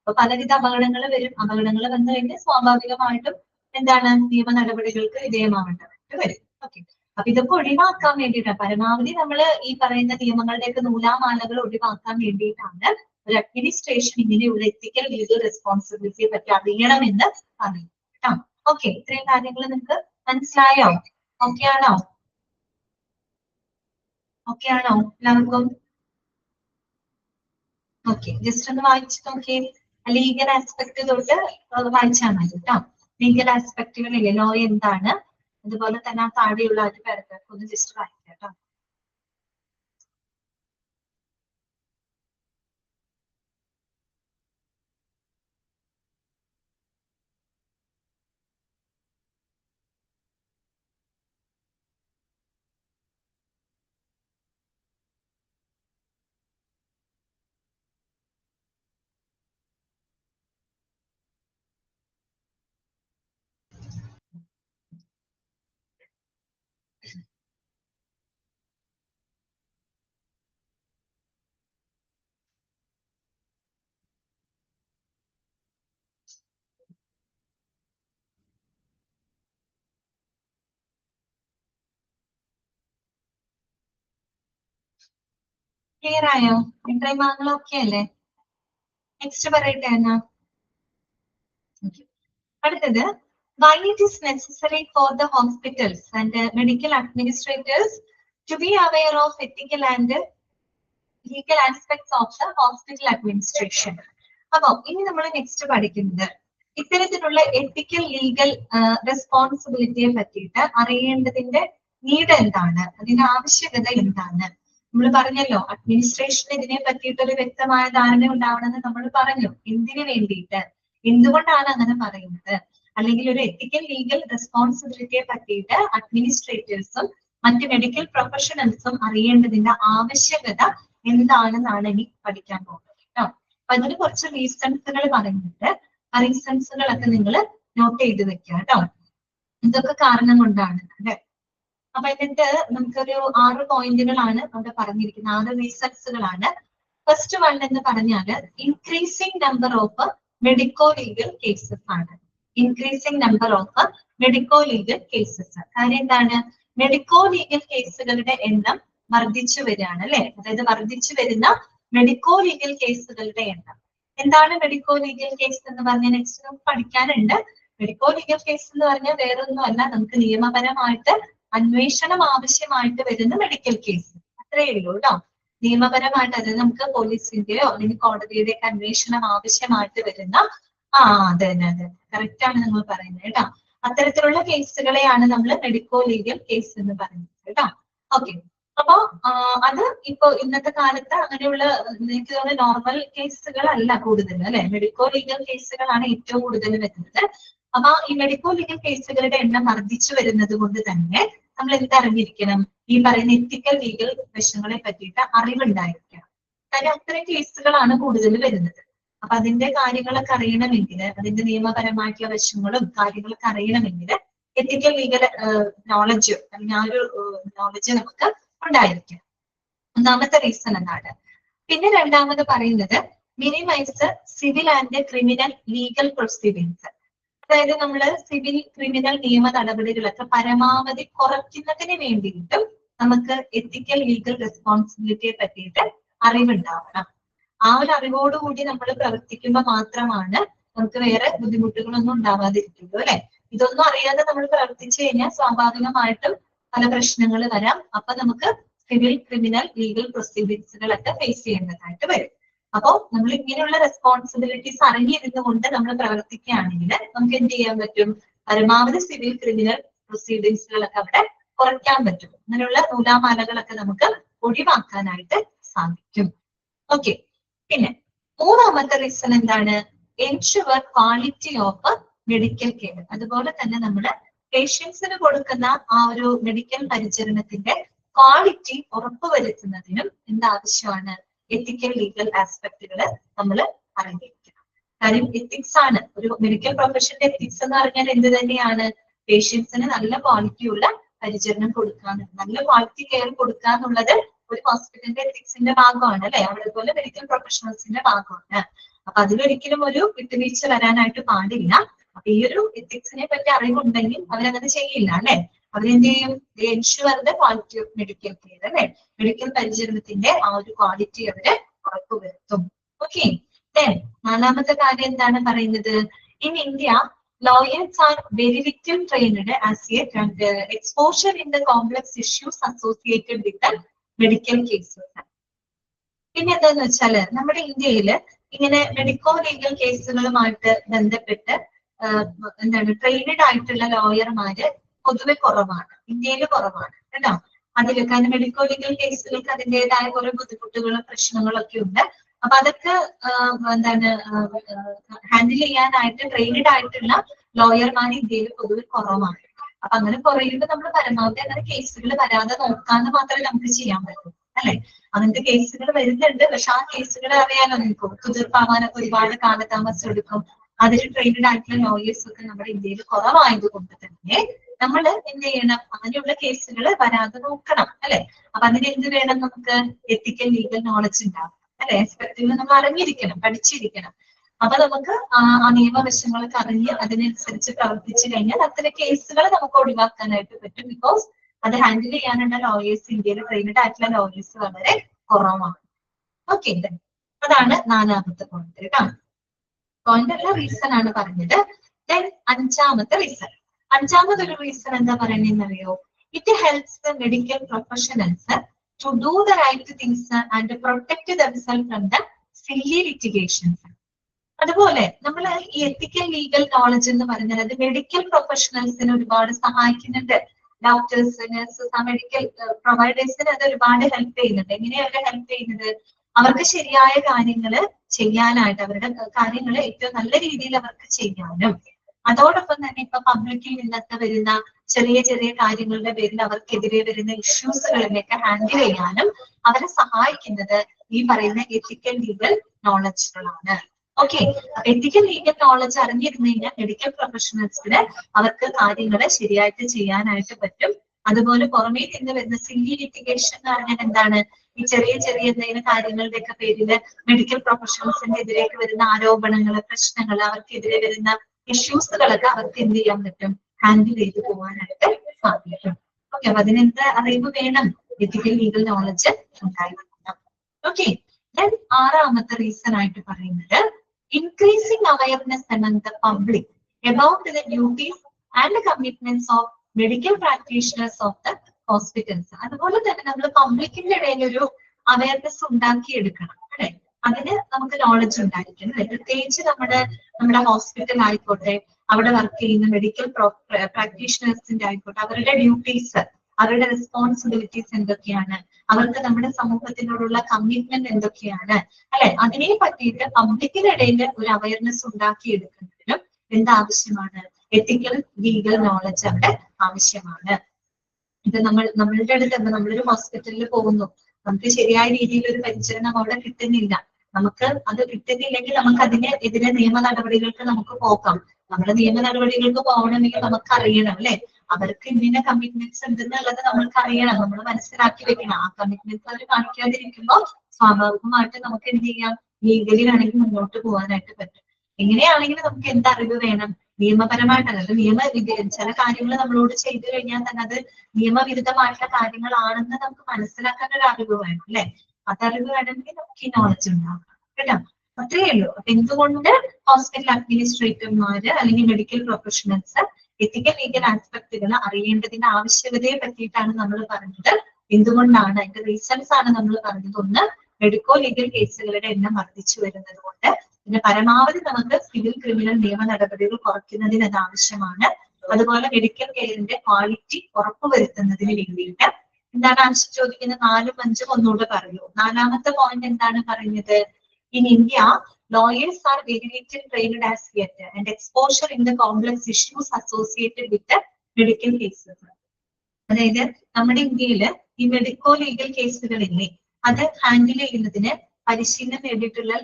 അപ്പൊ പലവിധ അപകടങ്ങൾ വരും. അപകടങ്ങൾ വന്നു കഴിഞ്ഞാൽ സ്വാഭാവികമായിട്ടും എന്താണ്, നിയമ നടപടികൾക്ക് വിധേയമാവേണ്ടതായിട്ട് വരും. ഓക്കെ, അപ്പൊ ഇതൊക്കെ ഒഴിവാക്കാൻ വേണ്ടിയിട്ടാണ് പരമാവധി നമ്മൾ ഈ പറയുന്ന നിയമങ്ങളുടെയൊക്കെ നൂലാമാലകൾ ഒഴിവാക്കാൻ വേണ്ടിയിട്ടാണ് ഒരു അഡ്മിനിസ്ട്രേഷൻ ഇങ്ങനെയുള്ള എത്തിക്കൽ ലീഗൽ റെസ്പോൺസിബിലിറ്റിയെ പറ്റി അറിയണമെന്ന് പറയും കേട്ടോ. ഓക്കെ, ഇത്രയും കാര്യങ്ങൾ നിങ്ങൾക്ക് മനസ്സിലായോ? ഓക്കെ ആണോ? ഓക്കെ ആണോ എല്ലാവർക്കും? ഓക്കെ, ജസ്റ്റ് ഒന്ന് വായിച്ചു നോക്കിയേ. ലീഗൽ ആസ്പെക്ട് തൊട്ട് വായിച്ചാൽ മതി കേട്ടോ. ലീഗൽ ആസ്പെക്ടുകളിലെ ലോ എന്താണ്, അതുപോലെ തന്നെ ആ താഴെയുള്ള ഒരു പാരഗ്രാഫ് ഒന്ന് ജസ്റ്റ് വായിക്കാം കേട്ടോ. ക്ലിയർ ആയോ? ഇത്രയും ഭാഗങ്ങൾ ഓക്കെ അല്ലേ? നെക്സ്റ്റ് പറയട്ടെ എന്നാ. അടുത്തത്, why it is necessary for the hospitals and medical administrators to be aware of ethical and legal aspects of the hospital administration. അപ്പൊ ഇനി നമ്മൾ നെക്സ്റ്റ് പഠിക്കുന്നത് ഇത്തരത്തിലുള്ള എത്തിക്കൽ ലീഗൽ റെസ്പോൺസിബിലിറ്റിയെ പറ്റിയിട്ട് അറിയേണ്ടതിന്റെ നീഡ് എന്താണ്, അതിന്റെ ആവശ്യകത എന്താണ്. നമ്മൾ പറഞ്ഞല്ലോ, അഡ്മിനിസ്ട്രേഷൻ ഇതിനെ പറ്റിയിട്ട് ഒരു വ്യക്തമായ ധാരണ ഉണ്ടാവണമെന്ന് നമ്മൾ പറഞ്ഞു. എന്തിനു വേണ്ടിയിട്ട്, എന്തുകൊണ്ടാണ് അങ്ങനെ പറയുന്നത്, അല്ലെങ്കിൽ ഒരു എത്തിക്കൽ ലീഗൽ റെസ്പോൺസിബിലിറ്റിയെ പറ്റിയിട്ട് അഡ്മിനിസ്ട്രേറ്റേഴ്സും മറ്റ് മെഡിക്കൽ പ്രൊഫഷണൽസും അറിയേണ്ടതിന്റെ ആവശ്യകത എന്താണെന്നാണ് ഇനി പഠിക്കാൻ പോകുന്നത് കേട്ടോ. അപ്പൊ അതിന് കുറച്ച് റീസൺസുകൾ പറയുന്നുണ്ട്. ആ റീസൺസുകളൊക്കെ നിങ്ങൾ നോട്ട് ചെയ്ത് വെക്കുക കേട്ടോ. ഇതൊക്കെ കാരണം കൊണ്ടാണ് അല്ലെ. അപ്പൊ എന്നിട്ട് നമുക്കൊരു 6 പോയിന്റുകളാണ് അവിടെ പറഞ്ഞിരിക്കുന്നത്, 6 റീസൺസുകളാണ്. ഫസ്റ്റ് വൺ എന്ന് പറഞ്ഞാൽ increasing number of medico legal cases ആണ്. Increasing number of medico legal cases. കാര്യം എന്താണ്? മെഡിക്കോ ലീഗൽ കേസുകളുടെ എണ്ണം വർദ്ധിച്ചു വരികയാണ് അല്ലെ. അതായത് വർദ്ധിച്ചു വരുന്ന മെഡിക്കോ ലീഗൽ കേസുകളുടെ എണ്ണം. എന്താണ് മെഡിക്കോ ലീഗൽ കേസ് എന്ന് പറഞ്ഞാൽ നെക്സ്റ്റ് നമുക്ക് പഠിക്കാനുണ്ട്. മെഡിക്കോ ലീഗൽ കേസ് എന്ന് പറഞ്ഞാൽ വേറൊന്നും അല്ല, നമുക്ക് നിയമപരമായിട്ട് അന്വേഷണം ആവശ്യമായിട്ട് വരുന്ന മെഡിക്കൽ കേസ്, അത്രയേ ഉള്ളൂ കേട്ടോ. നിയമപരമായിട്ട്, അതായത് നമുക്ക് പോലീസിന്റെയോ അല്ലെങ്കിൽ കോടതിയുടെയൊക്കെ അന്വേഷണം ആവശ്യമായിട്ട് വരുന്ന അതെ കറക്റ്റ് ആണ് നിങ്ങൾ പറയുന്നത് കേട്ടോ. അത്തരത്തിലുള്ള കേസുകളെയാണ് നമ്മൾ മെഡിക്കോ ലീഗൽ കേസ് എന്ന് പറയുന്നത് കേട്ടോ. ഓക്കെ, അപ്പൊ അത് ഇപ്പൊ ഇന്നത്തെ കാലത്ത് അങ്ങനെയുള്ള എനിക്ക് തോന്നുന്നു നോർമൽ കേസുകളല്ല കൂടുതൽ അല്ലെ, മെഡിക്കോ ലീഗൽ കേസുകളാണ് ഏറ്റവും കൂടുതൽ വരുന്നത്. അപ്പൊ ഈ മെഡിക്കോ ലീഗൽ കേസുകളുടെ എണ്ണം വർദ്ധിച്ചു വരുന്നത് കൊണ്ട് തന്നെ നമ്മൾ എന്തറിഞ്ഞിരിക്കണം, ഈ പറയുന്ന എത്തിക്കൽ ലീഗൽ വശങ്ങളെ പറ്റിയിട്ട് അറിവുണ്ടായിരിക്കണം. കാര്യം അത്തരം കേസുകളാണ് കൂടുതൽ വരുന്നത്. അപ്പൊ അതിന്റെ കാര്യങ്ങളൊക്കെ അറിയണമെങ്കിൽ, അതിന്റെ നിയമപരമായിട്ടുള്ള വശങ്ങളും കാര്യങ്ങളൊക്കെ അറിയണമെങ്കിൽ എത്തിക്കൽ ലീഗൽ നോളജ്, അല്ലെങ്കിൽ ആ ഒരു നോളജ് നമുക്ക് ഉണ്ടായിരിക്കും. ഒന്നാമത്തെ റീസൺ എന്നാണ്. പിന്നെ രണ്ടാമത് പറയുന്നത് minimise civil and criminal legal proceedings. അതായത് നമ്മൾ സിവിൽ ക്രിമിനൽ നിയമ നടപടികളൊക്കെ പരമാവധി കുറയ്ക്കുന്നതിന് വേണ്ടിയിട്ടും നമുക്ക് എത്തിക്കൽ ലീഗൽ റെസ്പോൺസിബിലിറ്റിയെ പറ്റിയിട്ട് അറിവുണ്ടാവണം. ആ ഒരു അറിവോടുകൂടി നമ്മൾ പ്രവർത്തിക്കുമ്പോൾ മാത്രമാണ് നമുക്ക് വേറെ ബുദ്ധിമുട്ടുകളൊന്നും ഉണ്ടാവാതിരിക്കുള്ളൂ അല്ലെ. ഇതൊന്നും അറിയാതെ നമ്മൾ പ്രവർത്തിച്ചു കഴിഞ്ഞാൽ സ്വാഭാവികമായിട്ടും പല പ്രശ്നങ്ങൾ വരാം. അപ്പൊ നമുക്ക് സിവിൽ ക്രിമിനൽ ലീഗൽ പ്രൊസീഡിങ്സുകളൊക്കെ ഫേസ് ചെയ്യേണ്ടതായിട്ട് വരും. അപ്പോ നമ്മൾ ഇങ്ങനെയുള്ള റെസ്പോൺസിബിലിറ്റീസ് അറിഞ്ഞിരുന്നു കൊണ്ട് നമ്മൾ പ്രവർത്തിക്കുകയാണെങ്കിൽ നമുക്ക് എന്ത് ചെയ്യാൻ പറ്റും, പരമാവധി സിവിൽ ക്രിമിനൽ പ്രൊസീഡിങ്സുകളൊക്കെ അവിടെ കുറയ്ക്കാൻ പറ്റും. അങ്ങനെയുള്ള നൂലാമാലകളൊക്കെ നമുക്ക് ഒഴിവാക്കാനായിട്ട് സാധിക്കും. ഓക്കെ, പിന്നെ മൂന്നാമത്തെ റീസൺ എന്താണ്? Ensure quality of medical care. അതുപോലെ തന്നെ നമ്മുടെ പേഷ്യൻസിന് കൊടുക്കുന്ന ആ ഒരു മെഡിക്കൽ പരിചരണത്തിന്റെ ക്വാളിറ്റി ഉറപ്പുവരുത്തുന്നതിനും എന്താവശ്യമാണ്? എത്തിക്കൽ ലീഗൽ ആസ്പെക്ടുകൾ നമ്മൾ അറിഞ്ഞിരിക്കണം. കാര്യം എത്തിക്സ് ആണ്, ഒരു മെഡിക്കൽ പ്രൊഫഷന്റെ എത്തിക്സ് എന്ന് പറഞ്ഞാൽ എന്ത് തന്നെയാണ്? പേഷ്യൻസിന് നല്ല ക്വാളിറ്റിയുള്ള പരിചരണം കൊടുക്കാന്ന്, നല്ല ക്വാളിറ്റി കെയർ കൊടുക്കാന്നുള്ളത് ഒരു ഹോസ്പിറ്റലിന്റെ എത്തിക്സിന്റെ ഭാഗമാണ് അല്ലെ. അതുപോലെ മെഡിക്കൽ പ്രൊഫഷണൽസിന്റെ ഭാഗമാണ്. അപ്പൊ അതിലൊരിക്കലും ഒരു വിട്ടുവീഴ്ച വരാനായിട്ട് പാടില്ല. അപ്പൊ ഈ ഒരു എത്തിക്സിനെ പറ്റി അറിവുണ്ടെങ്കിൽ അവരങ്ങനെ ചെയ്യില്ല അല്ലെ. അവരെന്ത് ചെയ്യും? Ensure the quality of medical care അല്ലെ. മെഡിക്കൽ പരിചരണത്തിന്റെ ആ ഒരു ക്വാളിറ്റി അവര് ഉറപ്പുവരുത്തും. ഓക്കെ, നാലാമത്തെ കാര്യം എന്താണ് പറയുന്നത്? In India lawyers are very little trained as yet and exposure in the complex issues associated with the medical cases. പിന്നെ എന്താന്ന് വെച്ചാല് നമ്മുടെ ഇന്ത്യയില് ഇങ്ങനെ മെഡിക്കോ ലീഗൽ കേസുകളുമായിട്ട് ബന്ധപ്പെട്ട് എന്താണ് ട്രെയിനഡ് ആയിട്ടുള്ള ലോയർമാര് പൊതുവെ കുറവാണ്, ഇന്ത്യയിൽ കുറവാണ് കേട്ടോ. അതിൽ കാരണം മെഡിക്കോ ലീഗൽ കേസുകൾക്ക് അതിൻ്റെതായ കുറെ ബുദ്ധിമുട്ടുകളും പ്രശ്നങ്ങളും ഒക്കെ ഉണ്ട്. അപ്പൊ അതൊക്കെ എന്താണ് ഹാൻഡിൽ ചെയ്യാനായിട്ട് ട്രെയിനഡ് ആയിട്ടുള്ള ലോയർമാർ ഇന്ത്യയിൽ പൊതുവെ കുറവാണ്. അപ്പൊ അങ്ങനെ കുറയുമ്പോൾ നമ്മൾ പരമാവധി അങ്ങനെ കേസുകൾ വരാതെ നോക്കാന്ന് മാത്രമേ നമുക്ക് ചെയ്യാൻ പറ്റൂ, അല്ലെ? അങ്ങനത്തെ കേസുകൾ വരുന്നുണ്ട്, പക്ഷെ ആ കേസുകൾ അറിയാലോ നിൽക്കും, തീർപ്പാവാനൊക്കെ ഒരുപാട് കാലതാമസം എടുക്കും. അതിൽ ട്രെയിനഡ് ആയിട്ടുള്ള ലോയേഴ്സ് ഒക്കെ നമ്മുടെ ഇന്ത്യയിൽ കുറവായതുകൊണ്ട് തന്നെ നമ്മൾ എന്ത് ചെയ്യണം, അങ്ങനെയുള്ള കേസുകൾ വരാതെ നോക്കണം, അല്ലെ? അപ്പൊ അതിന് എന്ത് വേണം, നമുക്ക് എത്തിക്കൽ ലീഗൽ നോളജ് ഉണ്ടാവും, അല്ലെ? എക്സ്പെക്ടീവ് നമ്മൾ അറിഞ്ഞിരിക്കണം, പഠിച്ചിരിക്കണം. അപ്പൊ നമുക്ക് ആ നിയമവശങ്ങളൊക്കെ അറിഞ്ഞ് അതിനനുസരിച്ച് പ്രവർത്തിച്ചു കഴിഞ്ഞാൽ അത്തരം കേസുകൾ നമുക്ക് ഒഴിവാക്കാനായിട്ട് പറ്റും. ബിക്കോസ് അത് ഹാൻഡിൽ ചെയ്യാനുള്ള ലോയേഴ്സ് ഇന്ത്യയിൽ ട്രെയിനഡ് ആയിട്ടുള്ള ലോയേഴ്സ് വളരെ കുറവാണ്. ഓക്കെ, അതാണ് 4ാമത്തെ പോയിന്റ് കേട്ടോ. പോയിന്റ് അല്ല, റീസൺ ആണ് പറഞ്ഞത്. ദെൻ 5ാമത്തെ റീസൺ. 5ാമതൊരു റീസൺ എന്താ പറയുന്നതെന്നറിയോ? It helps the medical professionals to do the right things and protect themself from the silly litigations. അതുപോലെ നമ്മൾ ഈ എത്തിക്കൽ ലീഗൽ നോളജ് എന്ന് പറഞ്ഞാൽ അത് മെഡിക്കൽ പ്രൊഫഷണൽസിനെ ഒരുപാട് സഹായിക്കുന്നുണ്ട്. ഡോക്ടേഴ്സ്, നഴ്സസ്, മെഡിക്കൽ പ്രൊവൈഡേഴ്സിന് അത് ഒരുപാട് ഹെൽപ്പ് ചെയ്യുന്നുണ്ട്. എങ്ങനെയാണ് ഹെൽപ്പ് ചെയ്യുന്നത്? അവർക്ക് ശരിയായ കാര്യങ്ങൾ ചെയ്യാനായിട്ട്, അവരുടെ കാര്യങ്ങൾ ഏറ്റവും നല്ല രീതിയിൽ അവർക്ക് ചെയ്യാനും, അതോടൊപ്പം തന്നെ ഇപ്പൊ പബ്ലിക്കിൽ നിന്നൊക്കെ വരുന്ന ചെറിയ ചെറിയ കാര്യങ്ങളുടെ പേരിൽ അവർക്കെതിരെ വരുന്ന ഇഷ്യൂസുകളിലേക്ക് ഹാൻഡിൽ ചെയ്യാനും അവരെ സഹായിക്കുന്നത് ഈ പറയുന്ന എത്തിക്കൽ ലീഗൽ നോളജുകളാണ്. ഓക്കെ, എത്തിക്കൽ ലീഗൽ നോളജ് അറിഞ്ഞിരുന്നു കഴിഞ്ഞാൽ മെഡിക്കൽ പ്രൊഫഷണൽസിന് അവർക്ക് കാര്യങ്ങൾ ശരിയായിട്ട് ചെയ്യാനായിട്ട് പറ്റും. അതുപോലെ പുറമേ നിന്ന് വരുന്ന സില്ലി ലിറ്റിഗേഷൻ എന്ന് പറഞ്ഞാൽ എന്താണ്? ഈ ചെറിയ ചെറിയ എന്തെങ്കിലും കാര്യങ്ങളുടെ ഒക്കെ പേരില് മെഡിക്കൽ പ്രൊഫഷണൽസിന്റെ എതിരേക്ക് വരുന്ന ആരോപണങ്ങള്, പ്രശ്നങ്ങൾ, അവർക്കെതിരെ വരുന്ന ഇഷ്യൂസുകളൊക്കെ അവർക്ക് എന്ത് ചെയ്യാൻ പറ്റും? ഹാൻഡിൽ ചെയ്ത് പോകാനായിട്ട് സാധിക്കും. ഓക്കെ, അപ്പൊ അതിനെന്ത് അറിവ് വേണം? എത്തിക്കൽ ലീഗൽ നോളജ് ഉണ്ടായിരിക്കണം. ഓക്കെ, ദെൻ 6ാമത്തെ റീസൺ ആയിട്ട് പറയുന്നത് increasing awareness among the public about the duties and the commitments of medical practitioners of the hospitals. അതുപോലെ തന്നെ നമ്മൾ പബ്ലിക്കിന്റെ ഇടയിൽ ഒരു അവയർനെസ് ഉണ്ടാക്കിയെടുക്കണം, അല്ലെ? അതിന് നമുക്ക് നോളജ് ഉണ്ടായിരിക്കണം, അല്ലെ? പ്രത്യേകിച്ച് നമ്മുടെ ഹോസ്പിറ്റൽ ആയിക്കോട്ടെ, അവിടെ വർക്ക് ചെയ്യുന്ന മെഡിക്കൽ പ്രാക്ടീഷണേഴ്സിന്റെ ആയിക്കോട്ടെ, അവരുടെ ഡ്യൂട്ടീസ്, അവരുടെ റെസ്പോൺസിബിലിറ്റീസ് എന്തൊക്കെയാണ്, അവർക്ക് നമ്മുടെ സമൂഹത്തിനോടുള്ള കമ്മിറ്റ്മെന്റ് എന്തൊക്കെയാണ്, അല്ലെ? അതിനെ പറ്റിയിട്ട് പബ്ലിക്കിനിടയിൽ ഒരു അവയർനെസ് ഉണ്ടാക്കിയെടുക്കുന്നതിനും എന്താവശ്യമാണ്? എത്തിക്കൽ ലീഗൽ നോളജ് അവിടെ ആവശ്യമാണ്. ഇത് നമ്മളുടെ അടുത്ത് നമ്മളൊരു ഹോസ്പിറ്റലിൽ പോകുന്നു, നമുക്ക് ശരിയായ രീതിയിൽ ഒരു പരിചരണം അവിടെ കിട്ടുന്നില്ല, നമുക്ക് അത് കിട്ടുന്നില്ലെങ്കിൽ നമുക്ക് അതിനെതിരെ നിയമ നടപടികൾക്ക് നമുക്ക് പോകാം. നമ്മുടെ നിയമ നടപടികൾക്ക് പോകണമെങ്കിൽ നമുക്ക് അറിയണം, അല്ലെ? അവർക്ക് ഇന്ന കമ്മിറ്റ്മെന്റ്സ് ഉണ്ടെന്നുള്ളത് നമ്മൾക്ക് അറിയണം, നമ്മൾ മനസ്സിലാക്കി വെക്കണം. ആ കമ്മിറ്റ്മെന്റ്സ് അവർ കാണിക്കാതിരിക്കുമ്പോൾ സ്വാഭാവികമായിട്ട് നമുക്ക് എന്ത് ചെയ്യാം? ലീഗലി വേണമെങ്കിൽ മുന്നോട്ട് പോകാനായിട്ട് പറ്റും. എങ്ങനെയാണെങ്കിലും നമുക്ക് എന്ത് അറിവ് വേണം? നിയമപരമായിട്ട്, അതായത് ചില കാര്യങ്ങൾ നമ്മളോട് ചെയ്തു കഴിഞ്ഞാൽ തന്നെ അത് നിയമവിരുദ്ധമായിട്ടുള്ള കാര്യങ്ങളാണെന്ന് നമുക്ക് മനസ്സിലാക്കാൻ ഒരു അറിവ് വേണം, അല്ലെ? അതറിവ് വേണമെങ്കിൽ നമുക്ക് ഈ നോളജ് ഉണ്ടാവും കേട്ടോ. അത്രയേ ഉള്ളൂ. അപ്പൊ എന്തുകൊണ്ട് ഹോസ്പിറ്റൽ അഡ്മിനിസ്ട്രേറ്റർമാര് അല്ലെങ്കിൽ മെഡിക്കൽ പ്രൊഫഷണൽസ് എത്തിക്കൽ ലീഗൽ ആസ്പെക്ടുകൾ അറിയേണ്ടതിന്റെ ആവശ്യകതയെ പറ്റിയിട്ടാണ് നമ്മൾ പറഞ്ഞത്. എന്തുകൊണ്ടാണ്? അതിന്റെ റീസൺസ് ആണ് നമ്മൾ പറഞ്ഞത്. ഒന്ന്, മെഡിക്കോ ലീഗൽ കേസുകളുടെ എണ്ണം വർദ്ധിച്ചു വരുന്നത് കൊണ്ട്, പിന്നെ പരമാവധി നമുക്ക് സിവിൽ ക്രിമിനൽ നിയമ നടപടികൾ കുറയ്ക്കുന്നതിന് അത് ആവശ്യമാണ്. അതുപോലെ മെഡിക്കൽ കെയറിന്റെ ക്വാളിറ്റി ഉറപ്പുവരുത്തുന്നതിന് വേണ്ടിയിട്ട്. എന്താണ് ആവശ്യം ചോദിക്കുന്നത്? 4ഉം 5ഉം ഒന്നുകൂടെ പറയൂ. 4ാമത്തെ പോയിന്റ് എന്താണ് പറയുന്നത്? In India lawyers are very little trained as yet and exposure in the complex issues associated with the medical cases. അതായത് നമ്മുടെ ഇന്ത്യയില് ഈ മെഡിക്കോ ലീഗൽ കേസുകളില്ലേ, അത് ഹാൻഡിൽ ചെയ്യുന്നതിന് പരിശീലനം നേടിയിട്ടുള്ള